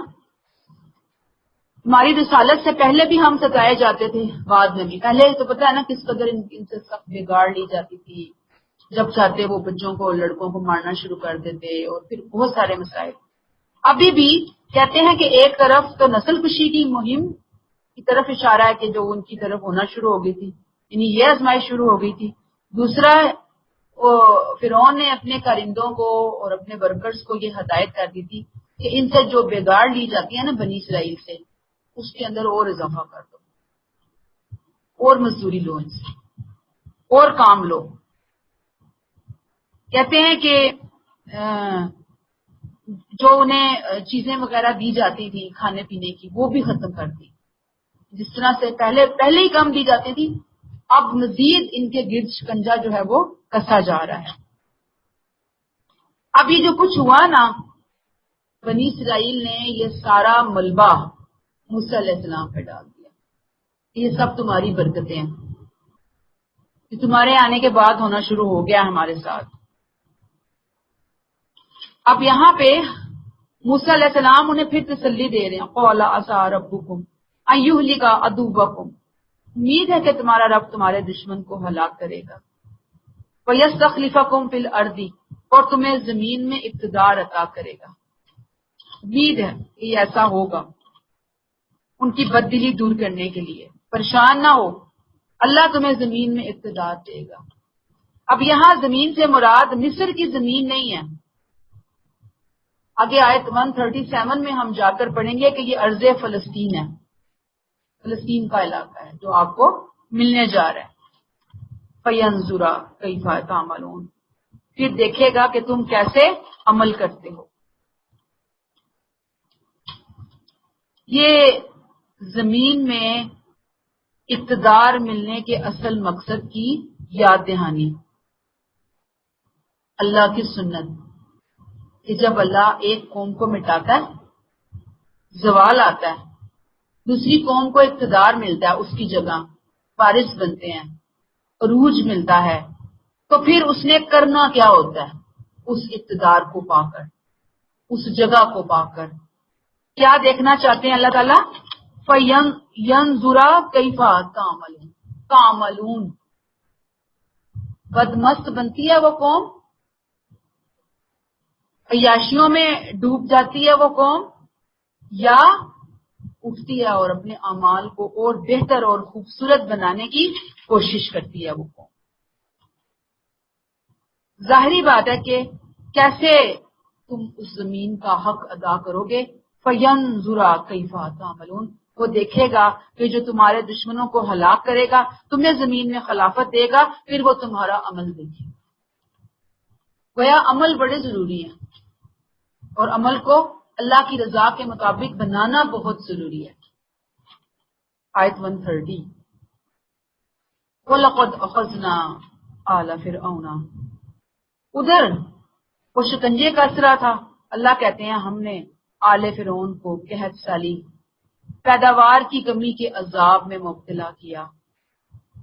ہماری رسالت سے پہلے بھی ہم ستائے جاتے تھے، بعد میں بھی. پہلے تو پتہ ہے نا کس قدر ان سے سخت بگاڑ لی جاتی تھی، جب چاہتے وہ بچوں کو، لڑکوں کو مارنا شروع کر دیتے، اور پھر بہت سارے مسائل. ابھی بھی کہتے ہیں کہ ایک طرف تو نسل کشی کی مہم کی طرف اشارہ ہے کہ جو ان کی طرف ہونا شروع ہو گئی تھی، یعنی یہ آزمائش شروع ہو گئی تھی. دوسرا فرعون نے اپنے کارندوں کو اور اپنے ورکرز کو یہ ہدایت کر دی تھی کہ ان سے جو بگاڑ لی جاتی ہے نا بنی اسرائیل سے، اس کے اندر اور اضافہ کر دو، اور مزدوری لو، ان سے اور کام لو. کہتے ہیں کہ جو انہیں چیزیں وغیرہ دی جاتی تھی کھانے پینے کی وہ بھی ختم کر دی. جس طرح سے پہلے ہی کم دی جاتی تھی، اب مزید ان کے گرد شکنجا جو ہے وہ کسا جا رہا ہے. اب یہ جو کچھ ہوا نا، بنی اسرائیل نے یہ سارا ملبہ موسیٰ علیہ السلام پہ ڈال دیا. یہ سب تمہاری برکتیں ہیں، یہ تمہارے آنے کے بعد ہونا شروع ہو گیا ہمارے ساتھ. اب یہاں پہ موسیٰ علیہ السلام انہیں پھر تسلی دے رہے ہیں، قَالَ عَسَىٰ رَبُّكُمْ أَن يُهْلِكَ عَدُوَّكُمْ امید ہے کہ تمہارا رب تمہارے دشمن کو ہلاک کرے گا. وَيَسْتَخْلِفَكُمْ فِي الْأَرْضِ اور تمہیں زمین میں اقتدار عطا کرے گا. امید ہے کہ یہ ایسا ہوگا ان کی بددلی دور کرنے کے لیے. پریشان نہ ہو، اللہ تمہیں زمین میں اقتدار دے گا. اب یہاں زمین سے مراد مصر کی زمین نہیں ہے. آگے آیت 137 میں ہم جا کر پڑھیں گے کہ یہ ارض فلسطین ہے، فلسطین کا علاقہ ہے جو آپ کو ملنے جا رہا ہے. فَيَنْظُرَ كَيْفَ تَعْمَلُونَ پھر دیکھے گا کہ تم کیسے عمل کرتے ہو. یہ زمین میں اقتدار ملنے کے اصل مقصد کی یاد دہانی، اللہ کی سنت کہ جب اللہ ایک قوم کو مٹاتا ہے، زوال آتا ہے، دوسری قوم کو اقتدار ملتا ہے، اس کی جگہ وارث بنتے ہیں، عروج ملتا ہے، تو پھر اس نے کرنا کیا ہوتا ہے؟ اس اقتدار کو پا کر، اس جگہ کو پا کر کیا دیکھنا چاہتے ہیں اللہ تعالیٰ؟ فَيَنْظُرَ كَيْفَ تَعْمَلُونَ بدمست بنتی ہے وہ قوم، عیاشیوں میں ڈوب جاتی ہے وہ قوم، یا اٹھتی ہے اور اپنے اعمال کو اور بہتر اور خوبصورت بنانے کی کوشش کرتی ہے وہ قوم. ظاہری بات ہے کہ کیسے تم اس زمین کا حق ادا کرو گے. فَيَنْظُرَ كَيْفَ تَعْمَلُونَ وہ دیکھے گا کہ جو تمہارے دشمنوں کو ہلاک کرے گا، تمہیں زمین میں خلافت دے گا، پھر وہ تمہارا عمل دیکھے گا. گویا عمل بڑے ضروری ہیں، اور عمل کو اللہ کی رضا کے مطابق بنانا بہت ضروری ہے. آیت 130 وَلَقَدْ أَخَذْنَا آلَ فِرْعَوْنَ ادھر وہ شکنجے کا اثرا تھا. اللہ کہتے ہیں ہم نے آل فرعون کو قحط سالی، پیداوار کی کمی کے عذاب میں مبتلا کیا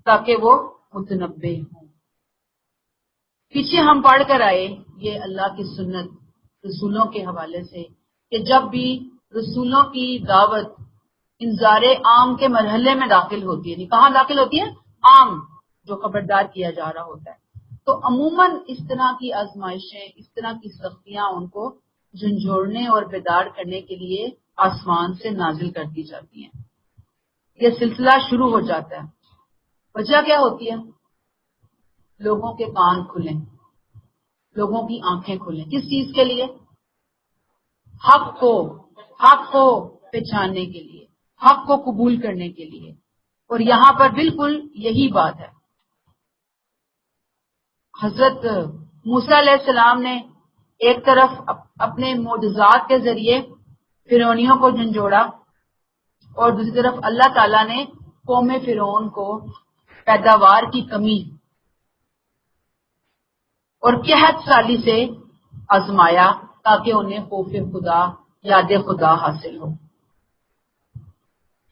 تاکہ وہ متنبہ ہوں. پیچھے ہم پڑھ کر آئے یہ اللہ کی سنت رسولوں کے حوالے سے کہ جب بھی رسولوں کی دعوت انذار عام کے مرحلے میں داخل ہوتی ہے، کہاں داخل ہوتی ہے؟ عام، جو خبردار کیا جا رہا ہوتا ہے، تو عموماً اس طرح کی آزمائشیں، اس طرح کی سختیاں ان کو جھنجھوڑنے اور بیدار کرنے کے لیے آسمان سے نازل کر دی جاتی ہیں. یہ سلسلہ شروع ہو جاتا ہے. وجہ کیا ہوتی ہے؟ لوگوں کے کان کھلیں، لوگوں کی آنکھیں کھلیں. کس چیز کے لیے؟ حق کو پہچاننے کے لیے، حق کو قبول کرنے کے لیے. اور یہاں پر بالکل یہی بات ہے. حضرت موسیٰ علیہ السلام نے ایک طرف اپنے معجزات کے ذریعے فرعونیوں کو جھنجھوڑا، اور دوسری طرف اللہ تعالیٰ نے قوم فرعون کو پیداوار کی کمی اور قحط سالی سے آزمایا تاکہ انہیں خوف خدا، یاد خدا حاصل ہو.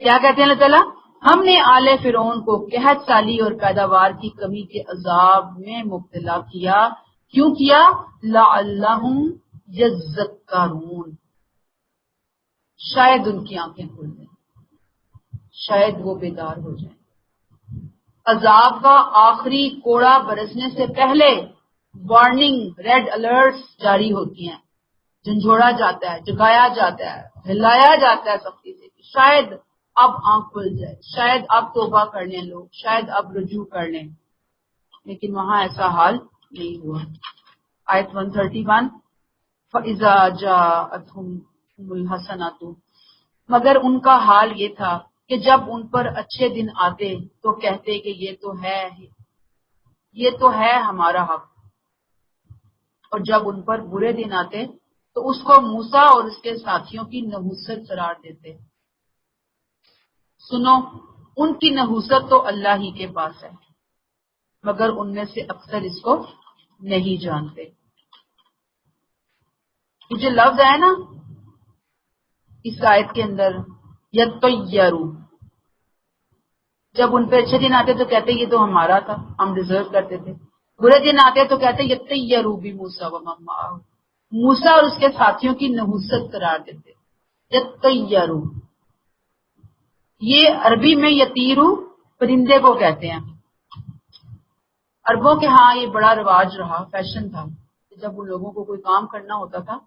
کیا کہتے ہیں اللہ تعالیٰ؟ ہم نے آل فرعون کو قحط سالی اور پیداوار کی کمی کے عذاب میں مبتلا کیا. کیوں کیا؟ لعلہم یذکرون شاید ان کی آنکھیں کھل جائیں، شاید وہ بیدار ہو جائیں. عذاب کا آخری کوڑا برسنے سے پہلے وارننگ، ریڈ الرٹس جاری ہوتی ہیں، جھنجھوڑا جاتا ہے، جگایا جاتا ہے، ہلایا جاتا ہے سختی سے کہ شاید اب آنکھ کھل جائے، شاید اب توبہ کر لیں لوگ، شاید اب رجوع کر لیں. لیکن وہاں ایسا حال نہیں ہوا. آیت 131 فَإِذَا جَاءَتْهُمُ الْحَسَنَةُ مگر ان کا حال یہ تھا کہ جب ان پر اچھے دن آتے تو کہتے کہ یہ تو ہے ہمارا حق، اور جب ان پر برے دن آتے تو اس کو موسیٰ اور اس کے ساتھیوں کی نحوست قرار دیتے. سنو، ان کی نحوست تو اللہ ہی کے پاس ہے، مگر ان میں سے اکثر اس کو نہیں جانتے. یہ جو لفظ ہے نا اس آیت کے اندر، یطیرو، جب ان پہ اچھے دن آتے تو کہتے یہ تو ہمارا تھا، ہم ڈیزرو کرتے تھے. برے دن آتے تو کہتے یطیرو بموسیٰ ومن معہ، موسیٰ اور اس کے ساتھیوں کی نحوست قرار دیتے. یطیرو، یہ عربی میں یتیرو پرندے کو کہتے ہیں. عربوں کے ہاں یہ بڑا رواج رہا، فیشن تھا. جب ان لوگوں کو کوئی کام کرنا ہوتا تھا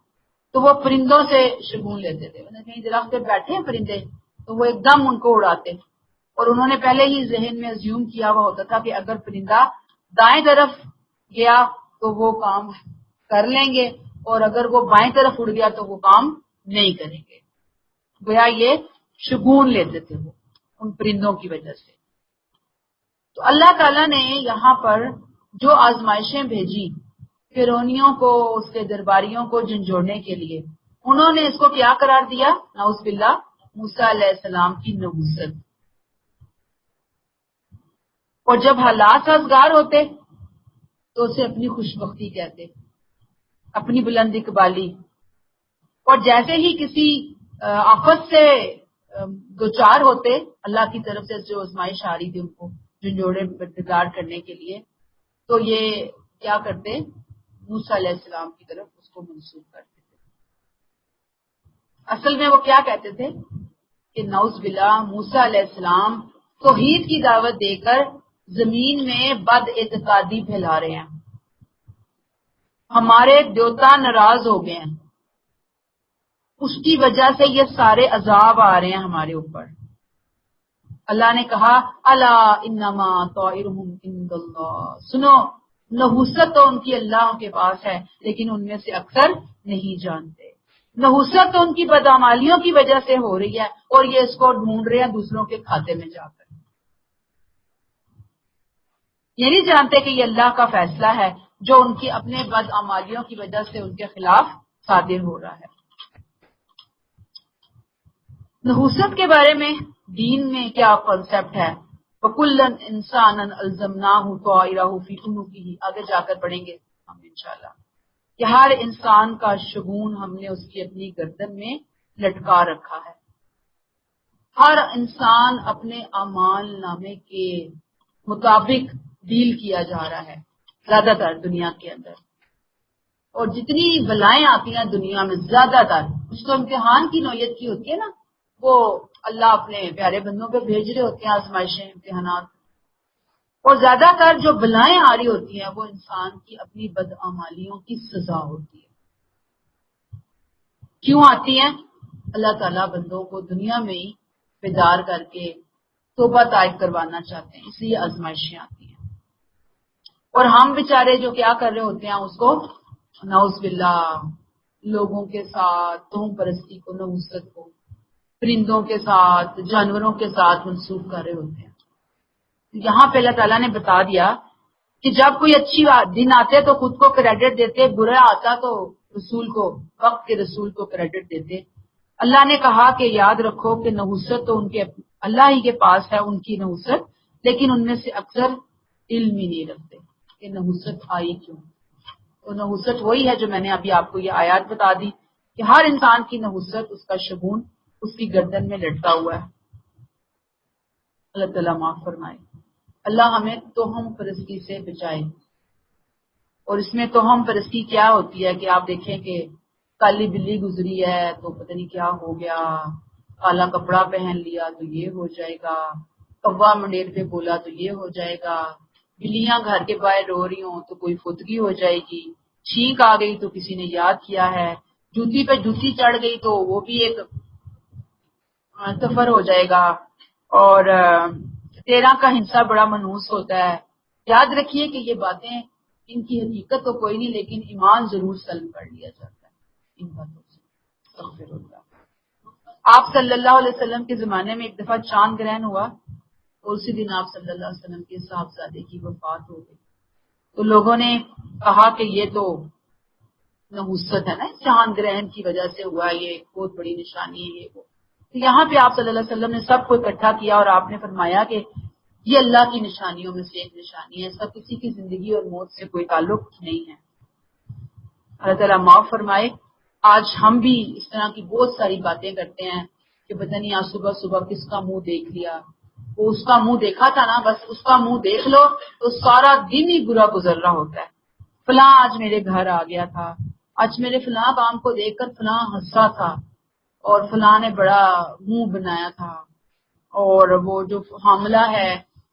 تو وہ پرندوں سے شگون لیتے تھے. کہیں درخت پہ بیٹھے ہیں پرندے تو وہ ایک دم ان کو اڑاتے، اور انہوں نے پہلے ہی ذہن میں ازیوم کیا ہوا ہوتا تھا کہ اگر پرندہ دائیں طرف گیا تو وہ کام کر لیں گے، اور اگر وہ بائیں طرف اڑ گیا تو وہ کام نہیں کریں گے. گویا یہ شگون لیتے تھے وہ ان پرندوں کی وجہ سے. تو اللہ تعالیٰ نے یہاں پر جو آزمائشیں بھیجی فرعونیوں کو، اس کے درباریوں کو جھنجھوڑنے کے لیے، انہوں نے اس کو کیا قرار دیا؟ نعوذ باللہ موسیٰ علیہ السلام کی نحوست. اور جب حالات سازگار ہوتے تو اسے اپنی خوش بختی کہتے، اپنی بلند اقبالی. اور جیسے ہی کسی آفت سے دوچار ہوتے، اللہ کی طرف سے جو آزمائش آ رہی تھی ان کو جھنجھوڑے بردار کرنے کے لیے، تو یہ کیا کرتے؟ موسیٰ علیہ السلام کی طرف اس کو منسوخ کرتے تھے. اصل میں وہ کیا کہتے تھے کہ نعوذ باللہ موسیٰ علیہ السلام توحید کی دعوت دے کر زمین میں بد اعتقادی پھیلا رہے ہیں، ہمارے دیوتا ناراض ہو گئے ہیں، اس کی وجہ سے یہ سارے عذاب آ رہے ہیں ہمارے اوپر. اللہ نے کہا الا انما طائرهم عند اللہ، سنو نحوست تو ان کی اللہ کے پاس ہے لیکن ان میں سے اکثر نہیں جانتے. نحوست تو ان کی بدعمالیوں کی وجہ سے ہو رہی ہے اور یہ اس کو ڈھونڈ رہے ہیں دوسروں کے کھاتے میں جا کر. یہ نہیں جانتے کہ یہ اللہ کا فیصلہ ہے جو ان کی اپنے بدعمالیوں کی وجہ سے ان کے خلاف صادر ہو رہا ہے. نحوست کے بارے میں دین میں کیا کانسیپٹ ہے؟ وَكُلًّا إِنسَانًا أَلْزَمْنَاهُ طَائِرَهُ فِي عُنُقِهِ، آگے جا کر پڑھیں گے ہم انشاءاللہ کہ ہر انسان کا شگون ہم نے اس کی اپنی گردن میں لٹکا رکھا ہے. ہر انسان اپنے اعمال نامے کے مطابق ڈیل کیا جا رہا ہے زیادہ تر دنیا کے اندر. اور جتنی بلائیں آتی ہیں دنیا میں زیادہ تر کچھ تو امتحان کی نوعیت کی ہوتی ہے نا، وہ اللہ اپنے پیارے بندوں پہ بھیج رہے ہوتے ہیں آزمائشیں، امتحانات. اور زیادہ تر جو بلائیں آ رہی ہوتی ہیں وہ انسان کی اپنی بدعمالیوں کی سزا ہوتی ہے. کیوں آتی ہیں؟ اللہ تعالیٰ بندوں کو دنیا میں ہی بیدار کر کے توبہ طائب کروانا چاہتے ہیں، اس لیے آزمائشیں آتی ہیں. اور ہم بیچارے جو کیا کر رہے ہوتے ہیں اس کو نعوذ باللہ لوگوں کے ساتھ توہم پرستی کو، نحوست کو پرندوں کے ساتھ، جانوروں کے ساتھ منسوخ کر رہے ہوتے ہیں. یہاں پہ اللہ تعالیٰ نے بتا دیا کہ جب کوئی اچھی دن آتے تو خود کو کریڈٹ دیتے، برا آتا تو رسول کو، وقت کے رسول کو کریڈٹ دیتے. اللہ نے کہا کہ یاد رکھو کہ نحوست تو ان کے اللہ ہی کے پاس ہے، ان کی نحوست، لیکن ان میں سے اکثر علم ہی نہیں رکھتے کہ نحوست آئی کیوں. تو نحوست وہی ہے جو میں نے ابھی آپ کو یہ آیات بتا دی کہ ہر انسان کی نحوست، اس کا شگون اس کی گردن میں لٹکا ہوا ہے. اللہ تعالیٰ معاف فرمائے. اللہ ہمیں توہم پرستی سے بچائے. اور اس میں توہم پرستی کیا ہوتی ہے کہ آپ دیکھیں کہ کالی بلی گزری ہے تو پتہ نہیں کیا ہو گیا، کالا کپڑا پہن لیا تو یہ ہو جائے گا، کوا منڈیر پہ بولا تو یہ ہو جائے گا، بلیاں گھر کے باہر رو رہی ہوں تو کوئی فتگی ہو جائے گی، چھینک آ گئی تو کسی نے یاد کیا ہے، جوتی پہ جوتی چڑھ گئی تو وہ بھی ایک سفر ہو جائے گا، اور 13 کا ہنسا بڑا منحوس ہوتا ہے. یاد رکھیے کہ یہ باتیں ان کی حقیقت تو کوئی نہیں، لیکن ایمان ضرور سلب کر لیا جاتا ہے ان باتوں سے. استغفر اللہ. آپ صلی اللہ علیہ وسلم کے زمانے میں ایک دفعہ چاند گرہن ہوا اور اسی دن آپ صلی اللہ علیہ وسلم کے صاحبزادے کی وفات ہو گئی. تو لوگوں نے کہا کہ یہ تو نحوست ہے نا، چاند گرہن کی وجہ سے ہوا، یہ بہت بڑی نشانی ہے یہ وہ. تو یہاں پہ آپ صلی اللہ علیہ وسلم نے سب کو اکٹھا کیا اور آپ نے فرمایا کہ یہ اللہ کی نشانیوں میں سے ایک نشانی ہے، اس کا کسی کی زندگی اور موت سے کوئی تعلق نہیں ہے. اللہ تعالیٰ معاف فرمائے. آج ہم بھی اس طرح کی بہت ساری باتیں کرتے ہیں کہ پتہ نہیں آج صبح صبح کس کا منہ دیکھ لیا، وہ اس کا منہ دیکھا تھا نا، بس اس کا منہ دیکھ لو تو سارا دن ہی برا گزر رہا ہوتا ہے. فلاں آج میرے گھر آ گیا تھا، آج میرے فلاں کام کو دیکھ کر فلاں ہنسا تھا، اور فلاں نے بڑا منہ بنایا تھا، اور وہ جو حاملہ ہے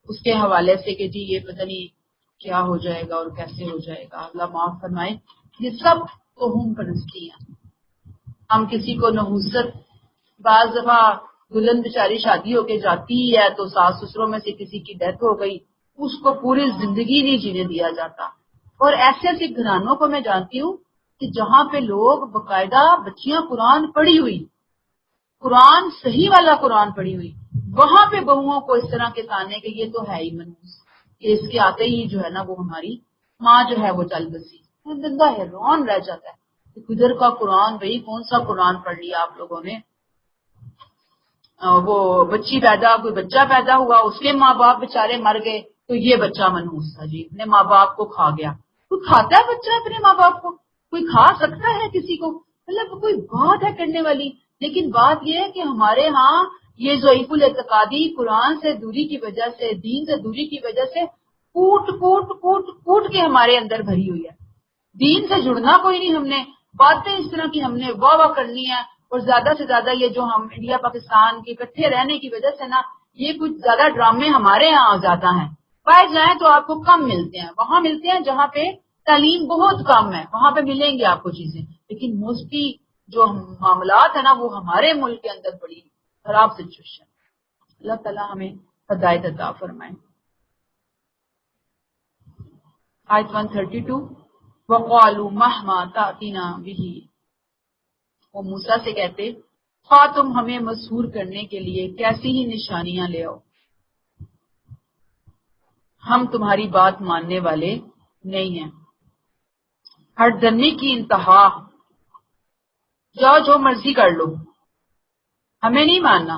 اس کے حوالے سے کہ جی یہ پتہ نہیں کیا ہو جائے گا اور کیسے ہو جائے گا، اللہ معاف فرمائے، یہ سب توہم پرستی ہیں۔ ہم کسی کو نحوست، بعض دفعہ دلہن بیچاری شادی ہو کے جاتی ہے تو ساس سسروں میں سے کسی کی ڈیتھ ہو گئی، اس کو پوری زندگی نہیں جینے دیا جاتا۔ اور ایسے ایسے گھرانوں کو میں جانتی ہوں کہ جہاں پہ لوگ باقاعدہ بچیاں قرآن پڑھی ہوئی، قرآن صحیح والا قرآن پڑھی ہوئی، وہاں پہ بہوؤں کو اس طرح کے تانے کہ یہ تو ہے ہی منحوس، کہ اس کے آتے ہی جو ہے نا وہ ہماری ماں جو ہے وہ چل بسی، بندہ حیران رہ جاتا ہے کہ کدھر کا قرآن، بھائی کون سا قرآن پڑھ لیا آپ لوگوں نے؟ وہ بچی پیدا، کوئی بچہ پیدا ہوا، اس کے ماں باپ بےچارے مر گئے تو یہ بچہ منحوس تھا جی، اپنے ماں باپ کو کھا گیا۔ کوئی کھاتا ہے بچہ اپنے ماں باپ کو؟ کوئی کھا سکتا ہے کسی کو؟ مطلب کوئی بات ہے کرنے والی۔ لیکن بات یہ ہے کہ ہمارے ہاں یہ ضعیف الاعتقادی قرآن سے دوری کی وجہ سے، دین سے دوری کی وجہ سے کوٹ کوٹ کوٹ کوٹ کے ہمارے اندر بھری ہوئی ہے۔ دین سے جڑنا کوئی نہیں، ہم نے باتیں اس طرح کی ہم نے واہ واہ کرنی ہے، اور زیادہ سے زیادہ یہ جو ہم انڈیا پاکستان کے اکٹھے رہنے کی وجہ سے نا یہ کچھ زیادہ ڈرامے ہمارے یہاں زیادہ ہیں۔ پائے جائیں تو آپ کو کم ملتے ہیں، وہاں ملتے ہیں جہاں پہ تعلیم بہت کم ہے، وہاں پہ ملیں گے آپ کو چیزیں، لیکن موسٹلی جو معاملات ہیں نا وہ ہمارے ملک کے اندر بڑی خراب سچویشن۔ اللہ تعالیٰ ہمیں ہدایت عطا فرمائے۔ آیت 132 وَقَالُوا مَهْمَا تَأْتِنَا بِهِ، وہ موسیٰ سے کہتے خواہ تم ہمیں مسحور کرنے کے لیے کیسی ہی نشانیاں لے آؤ، ہم تمہاری بات ماننے والے نہیں ہیں۔ ہٹ دھرمی کی انتہا، جاؤ جو مرضی کر لو، ہمیں نہیں ماننا،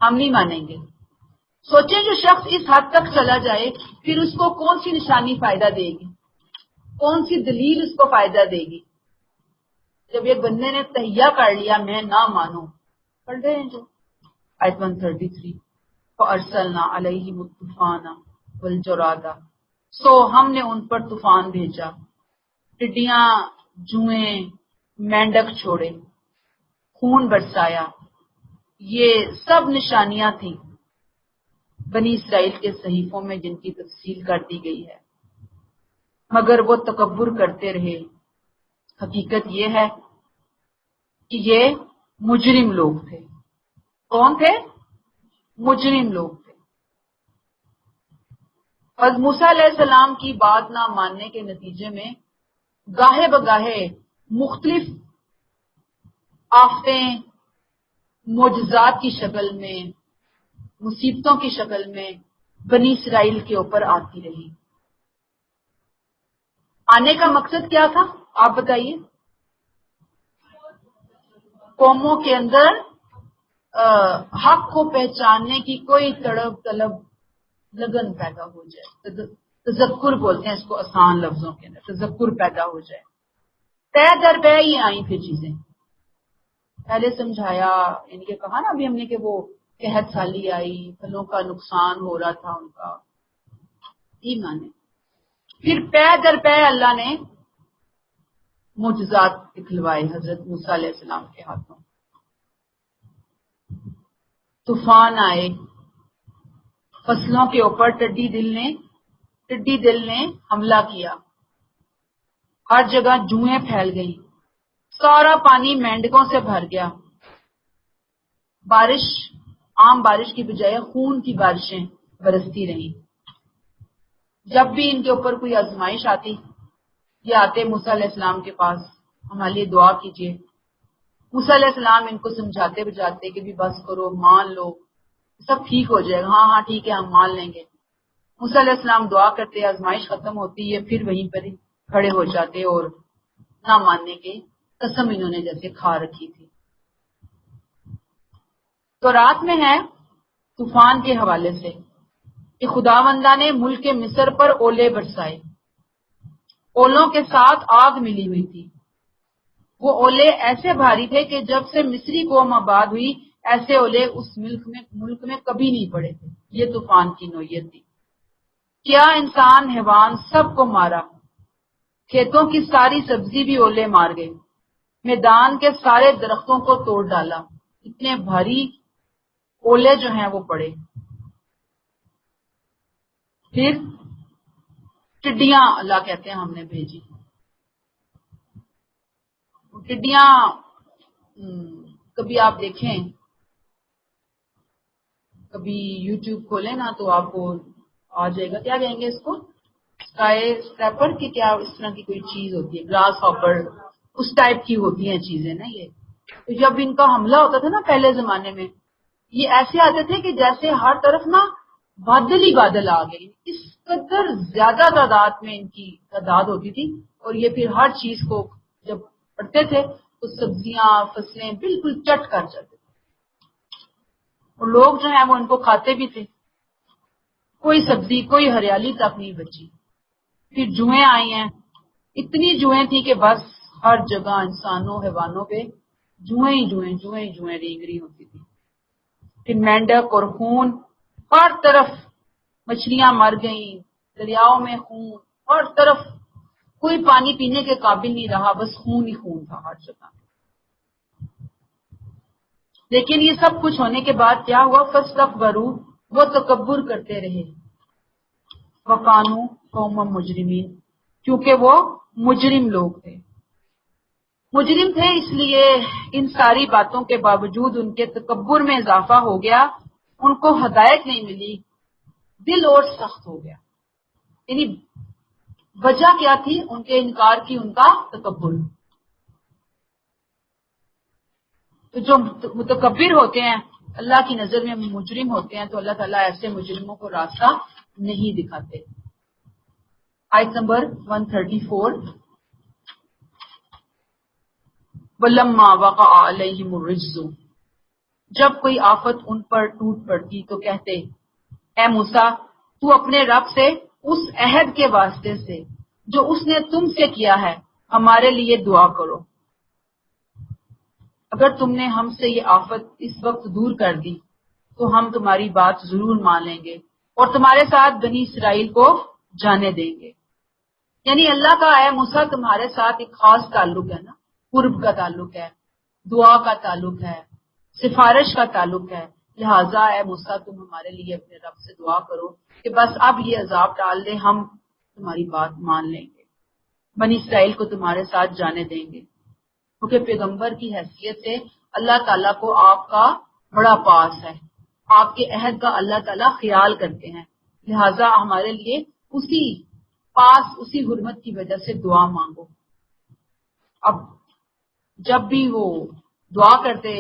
ہم نہیں مانیں گے۔ سوچیں جو شخص اس حد تک چلا جائے پھر اس کو کون سی نشانی فائدہ دے گی، کون سی دلیل اس کو فائدہ دے گی؟ جب ایک بندے نے تہیہ کر لیا میں نہ مانوں، پڑھ رہے ہیں جو آیت 133 فَأَرْسَلْنَا عَلَيْهِمُ الطُّوفَانَ وَالْجَرَادَ، سو ہم نے ان پر طوفان بھیجا، ٹڈیاں، جوئیں، مینڈک چھوڑے، خون برسایا، یہ سب نشانیاں تھیں بنی اسرائیل کے صحیفوں میں جن کی تفصیل کر دی گئی ہے، مگر وہ تکبر کرتے رہے۔ حقیقت یہ ہے کہ یہ مجرم لوگ تھے۔ کون تھے؟ مجرم لوگ تھے۔ اور موسیٰ علیہ السلام کی بات نہ ماننے کے نتیجے میں گاہے بگاہے مختلف آفتیں معجزات کی شکل میں، مصیبتوں کی شکل میں بنی اسرائیل کے اوپر آتی رہی۔ آنے کا مقصد کیا تھا آپ بتائیے؟ قوموں کے اندر حق کو پہچاننے کی کوئی تڑپ طلب، لگن پیدا ہو جائے، تذکر بولتے ہیں اس کو آسان لفظوں کے اندر، تذکر پیدا ہو جائے۔ طے در پہ ہی آئیں پھر چیزیں، پہلے سمجھایا، یعنی کہ کہا نا ابھی ہم نے کہ وہ قحط سالی آئی، پھلوں کا نقصان ہو رہا تھا ان کا، ایمان ہے۔ پھر پے در پے اللہ نے معجزات دکھلوائے حضرت موسیٰ علیہ السلام کے ہاتھوں، طوفان آئے، فصلوں کے اوپر ٹڈی دل نے حملہ کیا، ہر جگہ جوئیں پھیل گئیں، سارا پانی مینڈکوں سے بھر گیا، بارش عام بارش کی بجائے خون کی بارشیں برستی رہیں۔ جب بھی ان کے اوپر کوئی آزمائش آتی یہ آتے موسیٰ علیہ السلام کے پاس، ہمارے لیے دعا کیجیے۔ موسیٰ علیہ السلام ان کو سمجھاتے بجاتے کہ بھی بس کرو، مان لو، سب ٹھیک ہو جائے گا، ہاں ہاں ٹھیک ہے ہم مان لیں گے۔ موسیٰ علیہ السلام دعا کرتے، آزمائش ختم ہوتی ہے، پھر وہیں پر ہی کھڑے ہو جاتے اور نہ ماننے کی قسم انہوں نے جیسے کھا رکھی تھی۔ تو رات میں ہے طوفان کے حوالے سے کہ خداوندہ نے ملک مصر پر اولے برسائے، اولوں کے ساتھ آگ ملی ہوئی تھی۔ وہ اولے ایسے بھاری تھے کہ جب سے مصری قوم آباد ہوئی ایسے اولے اس ملک میں کبھی نہیں پڑے تھے۔ یہ طوفان کی نوعیت تھی۔ کیا انسان حیوان سب کو مارا، کھیتوں کی ساری سبزی بھی اولے مار گئے، میدان کے سارے درختوں کو توڑ ڈالا، اتنے بھاری اولے جو ہیں وہ پڑے۔ پھر ٹڈیاں اللہ کہتے ہیں ہم نے بھیجی. ٹڈیاں کبھی آپ دیکھیں، کبھی یوٹیوب کھولیں نا تو آپ کو آ جائے گا، کیا کہیں گے اس کو، اسکائی اسکریپر کی کیا اس طرح کی کوئی چیز ہوتی ہے، گراس ہاپر، اس ٹائپ کی ہوتی ہیں چیزیں نا یہ. تو جب ان کا حملہ ہوتا تھا نا پہلے زمانے میں، یہ ایسے آتے تھے کہ جیسے ہر طرف نا بادل ہی بادل آ گئے. اس قدر زیادہ تعداد میں ان کی تعداد ہوتی تھی، اور یہ پھر ہر چیز کو جب پڑتے تھے تو سبزیاں فصلیں بالکل چٹ کر جاتے تھے، اور لوگ جو ہیں وہ ان کو کھاتے بھی تھے. کوئی سبزی کوئی ہریالی تک نہیں بچی. پھر جوئیں آئی ہیں، اتنی جوئیں تھی کہ بس ہر جگہ انسانوں حیوانوں پہ جوئیں ہی جوئیں جوئیں ہی جوئیں رینگ رہی ہوتی تھی. پھر مینڈک اور خون، ہر طرف مچھلیاں مر گئیں، دریاؤں میں خون، ہر طرف کوئی پانی پینے کے قابل نہیں رہا، بس خون ہی خون تھا ہر جگہ. لیکن یہ سب کچھ ہونے کے بعد کیا ہوا، فاستکبروا، وہ تکبر کرتے رہے، وکانوا قوما مجرمین، کیونکہ وہ مجرم لوگ تھے. مجرم تھے اس لیے ان ساری باتوں کے باوجود ان کے تکبر میں اضافہ ہو گیا، ان کو ہدایت نہیں ملی، دل اور سخت ہو گیا. یعنی وجہ کیا تھی ان کے انکار کی، ان کا تکبر. تو جو متکبر ہوتے ہیں اللہ کی نظر میں مجرم ہوتے ہیں، تو اللہ تعالیٰ ایسے مجرموں کو راستہ نہیں دکھاتے. آیت نمبر 134، وَلَمَّا وَقَعَ عَلَيْهِمُ الرِّجْزُ، جب کوئی آفت ان پر ٹوٹ پڑتی تو کہتے، اے موسیٰ تو اپنے رب سے اس عہد کے واسطے سے جو اس نے تم سے کیا ہے ہمارے لیے دعا کرو. اگر تم نے ہم سے یہ آفت اس وقت دور کر دی تو ہم تمہاری بات ضرور مان لیں گے اور تمہارے ساتھ بنی اسرائیل کو جانے دیں گے. یعنی اللہ کا اے موسیٰ تمہارے ساتھ ایک خاص تعلق ہے نا، قرب کا تعلق ہے، دعا کا تعلق ہے، سفارش کا تعلق ہے. لہٰذا اے موسیٰ تم ہمارے لیے اپنے رب سے دعا کرو کہ بس اب یہ عذاب ڈال دے، ہم تمہاری بات مان لیں گے، بنی اسرائیل کو تمہارے ساتھ جانے دیں گے. کیونکہ پیغمبر کی حیثیت سے اللہ تعالیٰ کو آپ کا بڑا پاس ہے، آپ کے عہد کا اللہ تعالیٰ خیال کرتے ہیں. لہٰذا ہمارے لیے اسی پاس، اسی حرمت کی وجہ سے دعا مانگو. اب جب بھی وہ دعا کرتے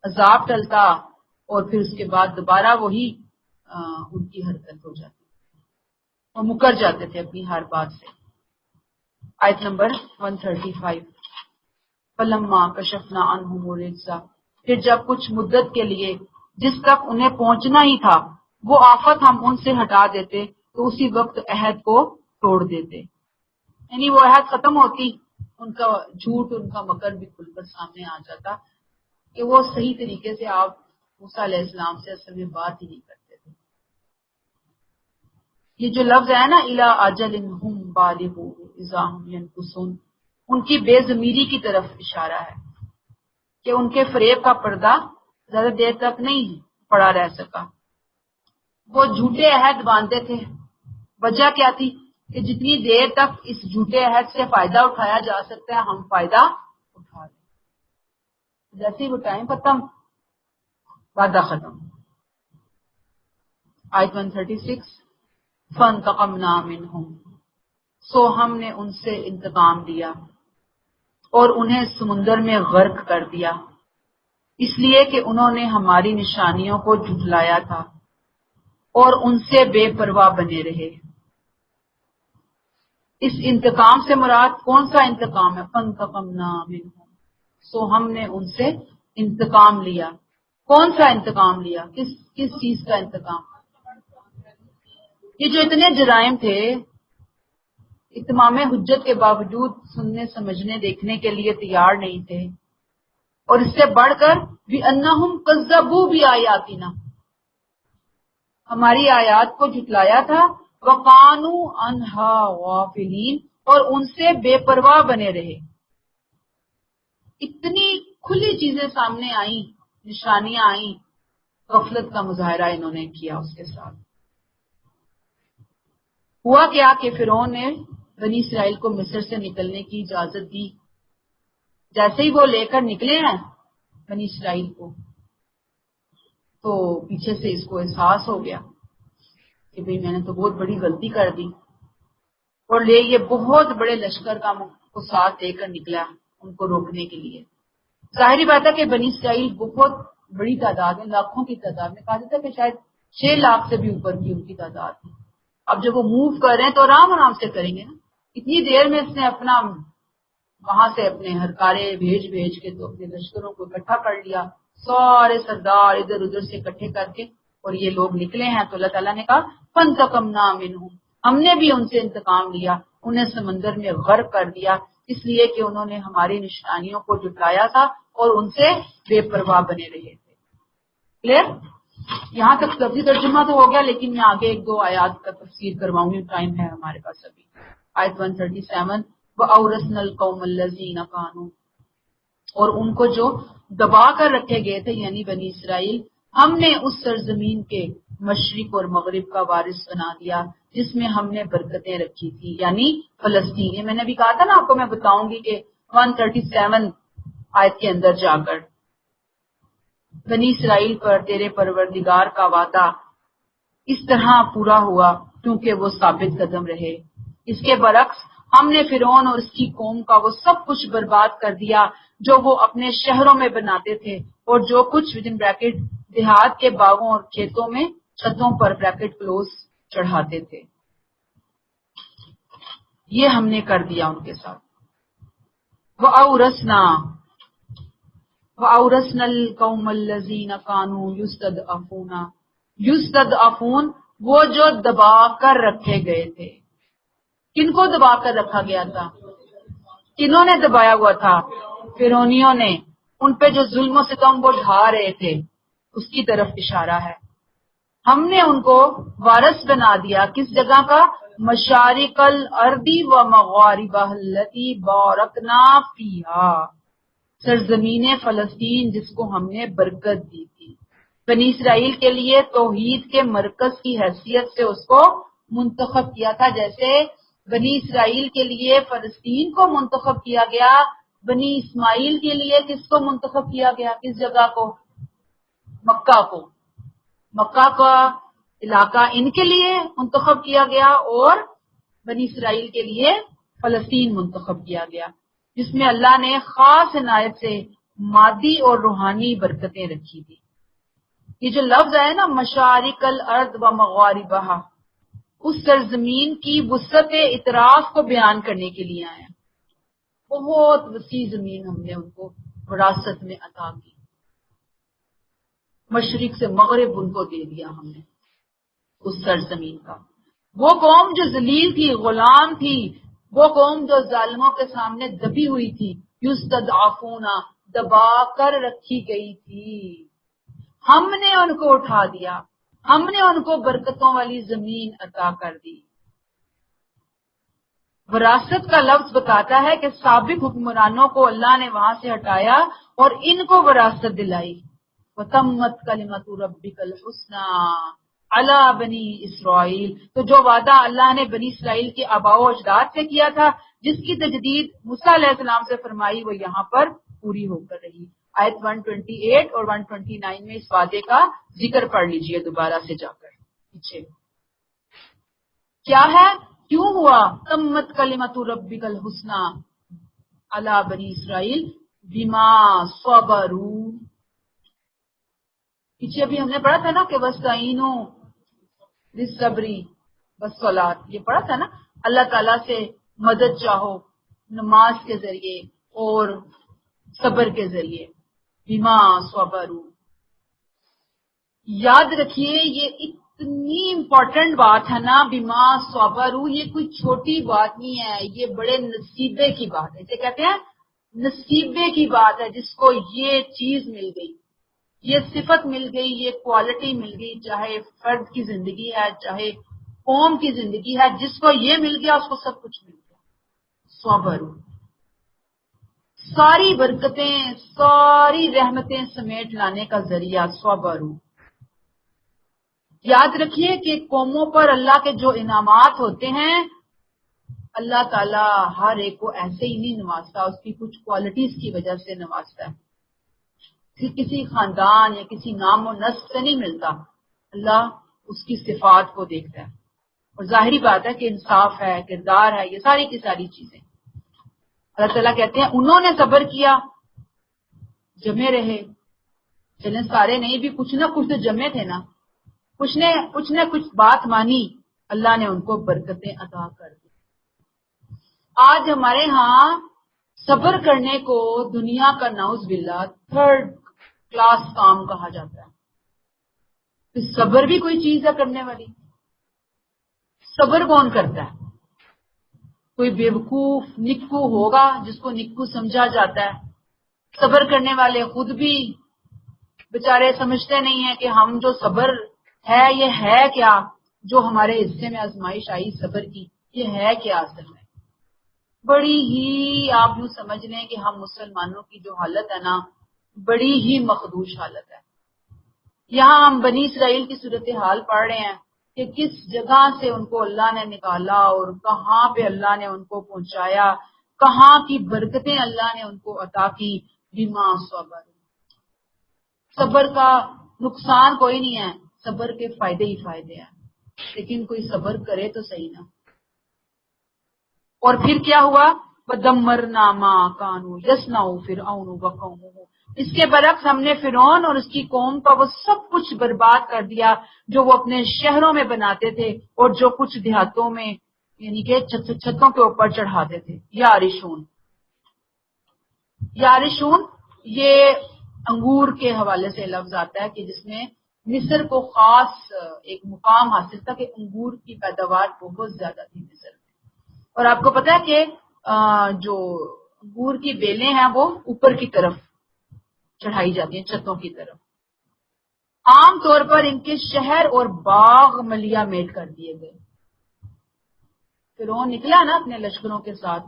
عذاب ٹلتا، اور پھر اس کے بعد دوبارہ وہی ان کی حرکت ہو جاتی اور مکر جاتے تھے اپنی ہر بات سے. آیت نمبر 135، فَلَمَّا كَشَفْنَا عَنْهُمُ الرِّجْزَ، پھر جب کچھ مدت کے لیے جس تک انہیں پہنچنا ہی تھا وہ آفت ہم ان سے ہٹا دیتے تو اسی وقت عہد کو توڑ دیتے. یعنی وہ عہد ختم ہوتی، ان کا جھوٹ، ان کا مکر بھی کھل کر سامنے آ جاتا کہ وہ صحیح طریقے سے آپ موسیٰ علیہ السلام سے اصل میں بات ہی نہیں کرتے تھے. یہ جو لفظ ہے نا اِلیٰ أَجَلٍ هُمْ بَالِغُوهُ إِذَا هُمْ يَنكُثُونَ، ان کی بے ضمیری کی طرف اشارہ ہے کہ ان کے فریب کا پردہ زیادہ دیر تک نہیں پڑا رہ سکا. وہ جھوٹے عہد باندھتے تھے. وجہ کیا تھی کہ جتنی دیر تک اس جھوٹے عہد سے فائدہ اٹھایا جا سکتا ہے ہم فائدہ اٹھا لیں. جیسے ہی وہ ٹائم ختم، وعدہ ختم. آیت 136، فَانْتَقَمْنَا مِنْهُمْ، سو ہم نے ان سے انتقام لیا اور انہیں سمندر میں غرق کر دیا، اس لیے کہ انہوں نے ہماری نشانیوں کو جھٹلایا تھا اور ان سے بے پرواہ بنے رہے. اس انتقام سے مراد کون سا انتقام ہے؟ فَانْتَقَمْنَا مِنْهُمْ، سو ہم نے ان سے انتقام لیا. کون سا انتقام لیا؟ کس چیز کا انتقام؟ یہ جو اتنے جرائم تھے، اتمام حجت کے باوجود سننے سمجھنے دیکھنے کے لیے تیار نہیں تھے، اور اس سے بڑھ کر بِأَنَّهُمْ كَذَّبُوا بِآيَاتِنَا، ہماری آیات کو جھٹلایا تھا، وَقَانُوا عَنْهَا غَافِلِينَ، اور ان سے بے پرواہ بنے رہے. اتنی کھلی چیزیں سامنے آئیں، نشانیاں آئیں، غفلت کا مظاہرہ انہوں نے کیا اس کے ساتھ. ہوا کیا کہ فرعون نے بنی اسرائیل کو مصر سے نکلنے کی اجازت دی. جیسے ہی وہ لے کر نکلے ہیں بنی اسرائیل کو، تو پیچھے سے اس کو احساس ہو گیا کہ بھئی میں نے تو بہت بڑی غلطی کر دی، اور یہ بہت بڑے لشکر کو ساتھ لے کر نکلا ان کو روکنے کے لیے. ظاہری بات ہے کہ بنی اسرائیل بہت بڑی تعداد ہے، لاکھوں کی تعداد میں، کہا جاتا ہے کہ شاید 6 لاکھ سے بھی اوپر کی ان کی تعداد ہے. اب جب وہ موو کر رہے ہیں تو آرام آرام سے کریں گے نا. اتنی دیر میں اس نے اپنا وہاں سے اپنے ہرکارے بھیج کے تو اپنے لشکروں کو اکٹھا کر لیا، سارے سردار ادھر ادھر سے اکٹھے کر کے، اور یہ لوگ نکلے ہیں. تو اللہ تعالیٰ نے کہا فانتقمنا منہم، ہم نے بھی ان سے انتقام لیا، انہیں سمندر میں غرق کر دیا، اس لیے کہ انہوں نے ہماری نشانیوں کو جھٹلایا تھا اور ان سے بے پرواہ بنے رہے تھے. کلیئر؟ یہاں تک لفظی ترجمہ تو ہو گیا، لیکن میں آگے 1-2 آیات کا تفسیر کرواؤں گی، ٹائم ہے ہمارے پاس ابھی. آیت 137 وَأَوْرَثْنَا الْقَوْمَ الَّذِينَ كَانُوا، اور ان کو جو دبا کر رکھے گئے تھے یعنی بنی اسرائیل، ہم نے اس سرزمین کے مشرق اور مغرب کا وارث بنا دیا جس میں ہم نے برکتیں رکھی تھی، یعنی فلسطین. یہ میں نے بھی کہا تھا نا آپ کو، میں بتاؤں گی کہ 137 آیت کے اندر جا کر بنی اسرائیل پر تیرے پروردگار کا وعدہ اس طرح پورا ہوا کیونکہ وہ ثابت قدم رہے. اس کے برعکس ہم نے فرعون اور اس کی قوم کا وہ سب کچھ برباد کر دیا جو وہ اپنے شہروں میں بناتے تھے، اور جو کچھ دیہات کے باغوں اور کھیتوں میں چھتوں پر کلوز چڑھاتے تھے، یہ ہم نے کر دیا ان کے ساتھ. وَأَوْرَثْنَا الْقَوْمَ الَّذِينَ كَانُوا یستضعفون، وہ جو دبا کر رکھے گئے تھے. کن کو دبا کر رکھا گیا تھا؟ کنہوں نے دبایا ہوا تھا؟ فرعونیوں نے. ان پہ جو ظلم و ستم وہ ڈھا رہے تھے اس کی طرف اشارہ ہے. ہم نے ان کو وارث بنا دیا کس جگہ کا؟ مشارق الارض و مغاربہ التی بارکنا فیہا، سرزمین فلسطین جس کو ہم نے برکت دی تھی. بنی اسرائیل کے لیے توحید کے مرکز کی حیثیت سے اس کو منتخب کیا تھا، جیسے بنی اسرائیل کے لیے فلسطین کو منتخب کیا گیا. بنی اسماعیل کے لیے کس کو منتخب کیا گیا؟ کس جگہ کو؟ مکہ کو. مکہ کا علاقہ ان کے لیے منتخب کیا گیا اور بنی اسرائیل کے لیے فلسطین منتخب کیا گیا، جس میں اللہ نے خاص عنایت سے مادی اور روحانی برکتیں رکھی تھی. یہ جو لفظ ہے نا مشارق الارض و مغاربہا، اس سرزمین کی وسعت اطراف کو بیان کرنے کے لیے آئے ہیں. بہت وسیع زمین ہم نے ان کو وراثت میں عطا کی، مشرق سے مغرب ان کو دے دیا ہم نے اس سرزمین کا. وہ قوم جو ذلیل تھی، غلام تھی، وہ قوم جو ظالموں کے سامنے دبی ہوئی تھی، یستضعفون، دبا کر رکھی گئی تھی، ہم نے ان کو اٹھا دیا، ہم نے ان کو برکتوں والی زمین عطا کر دی. وراثت کا لفظ بتاتا ہے کہ سابق حکمرانوں کو اللہ نے وہاں سے ہٹایا اور ان کو وراثت دلائی. وَتَمَّتْ كَلِمَةُ رَبِّكَ الْحُسْنَى عَلَى بَنِي اسرائیل، تو جو وعدہ اللہ نے بنی اسرائیل کے آباء و اجداد سے کیا تھا، جس کی تجدید موسیٰ علیہ السلام سے فرمائی، وہ یہاں پر پوری ہو کر رہی. آیت 128 اور 129 میں اس وعدے کا ذکر پڑھ لیجئے دوبارہ سے جا کر پیچھے. کیا ہے؟ کیوں ہوا؟ تمت کلمۃ ربک الحسنی علی بنی اسرائیل بما صبروا. پیچھے بھی ہم نے پڑھا تھا نا کہ وستعینوا بالصبر والصلاۃ، یہ پڑھا تھا نا. اللہ تعالیٰ سے مدد چاہو نماز کے ذریعے اور صبر کے ذریعے. بما صبروا، یاد رکھیے یہ اتنی امپورٹنٹ بات ہے نا. بما صبروا یہ کوئی چھوٹی بات نہیں ہے، یہ بڑے نصیبے کی بات ہے. اسے کہتے ہیں نصیبے کی بات ہے، جس کو یہ چیز مل گئی، یہ صفت مل گئی، یہ کوالٹی مل گئی، چاہے فرد کی زندگی ہے چاہے قوم کی زندگی ہے، جس کو یہ مل گیا اس کو سب کچھ مل گیا. صبروا، ساری برکتیں ساری رحمتیں سمیٹ لانے کا ذریعہ. صبروا، یاد رکھیے کہ قوموں پر اللہ کے جو انعامات ہوتے ہیں اللہ تعالیٰ ہر ایک کو ایسے ہی نہیں نوازتا، اس کی کچھ کوالٹیز کی وجہ سے نوازتا ہے، کسی خاندان یا کسی نام و نسب سے نہیں ملتا، اللہ اس کی صفات کو دیکھتا ہے، اور ظاہری بات ہے کہ انصاف ہے، کردار ہے، یہ ساری کی ساری چیزیں اللہ تعالیٰ کہتے ہیں انہوں نے صبر کیا، جمے رہے، چلیں سارے نہیں بھی کچھ نہ کچھ تو جمے تھے نا، کچھ نے کچھ بات مانی، اللہ نے ان کو برکتیں عطا کر دی۔ آج ہمارے ہاں صبر کرنے کو دنیا کا نعوذ باللہ تھرڈ کلاس کام کہا جاتا ہے۔ تو صبر بھی کوئی چیز ہے کرنے والی؟ صبر کون کرتا ہے؟ کوئی بیوقوف نکو ہوگا جس کو نکو سمجھا جاتا ہے۔ صبر کرنے والے خود بھی بیچارے سمجھتے نہیں ہیں کہ ہم جو صبر ہے یہ ہے کیا، جو ہمارے حصے میں آزمائش آئی صبر کی، یہ ہے کیا اصل میں؟ بڑی ہی آپ یوں سمجھ لیں کہ ہم مسلمانوں کی جو حالت ہے نا، بڑی ہی مخدوش حالت ہے۔ یہاں ہم بنی اسرائیل کی صورتحال پڑھ رہے ہیں کہ کس جگہ سے ان کو اللہ نے نکالا اور کہاں پہ اللہ نے ان کو پہنچایا، کہاں کی برکتیں اللہ نے ان کو عطا کی۔ بما صبر، صبر کا نقصان کوئی نہیں ہے، صبر کے فائدے ہی فائدے ہیں، لیکن کوئی صبر کرے تو صحیح نا۔ اور پھر کیا ہوا؟ وَدَمَّرْنَا مَا كَانُوا يَصْنَعُ فِرْعَوْنُ وَقَوْمُهُ، اس کے برعکس ہم نے فرعون اور اس کی قوم کا وہ سب کچھ برباد کر دیا جو وہ اپنے شہروں میں بناتے تھے اور جو کچھ دیہاتوں میں یعنی کہ چھتوں کے اوپر چڑھاتے تھے۔ یارشون یہ انگور کے حوالے سے لفظ آتا ہے کہ جس میں مصر کو خاص ایک مقام حاصل تھا کہ انگور کی پیداوار بہت زیادہ تھی مصر میں۔ اور آپ کو پتا ہے کہ جو انگور کی بیلیں ہیں وہ اوپر کی طرف چڑھائی جاتی ہیں، چھتوں کی طرف۔ عام طور پر ان کے شہر اور باغ ملیا میٹ کر دیے گئے۔ فرعون نکلا نا اپنے لشکروں کے ساتھ،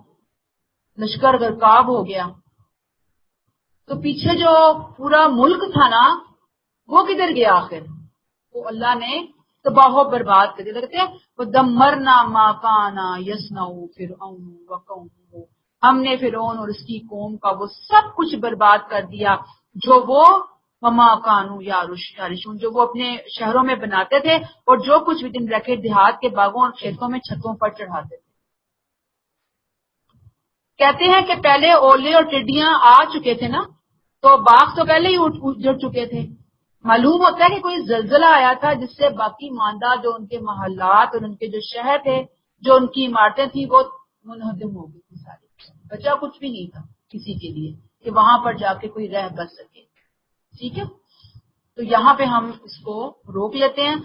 لشکر غرقاب ہو گیا، تو پیچھے جو پورا ملک تھا نا وہ کدھر گیا آخر؟ وہ اللہ نے تباہ و برباد کر دیا۔ کہتے ہیں وَدَمَّرْنَا مَا كَانَ يَصْنَعُ فِرْعَوْنُ وَقَوْمُهُ، ہم نے فرعون اور اس کی قوم کا وہ سب کچھ برباد کر دیا جو وہ وَمَا كَانُوا يَعْرِشُونَ، جو وہ اپنے شہروں میں بناتے تھے اور جو کچھ ودن ریکٹ دیہات کے باغوں اور کھیتوں میں چھتوں پر چڑھاتے تھے۔ کہتے ہیں کہ پہلے اولے اور ٹڈیاں آ چکے تھے نا، تو باغ تو پہلے ہی اجڑ چکے تھے۔ معلوم ہوتا ہے کہ کوئی زلزلہ آیا تھا جس سے باقی ماندہ جو ان کے محلات اور ان کے جو شہر تھے، جو ان کی عمارتیں تھیں، وہ منہدم ہو گئی تھی ساری، بچا کچھ بھی نہیں تھا کسی کے لیے کہ وہاں پر جا کے کوئی رہ بس سکے۔ ٹھیک ہے، تو یہاں پہ ہم اس کو روک لیتے ہیں۔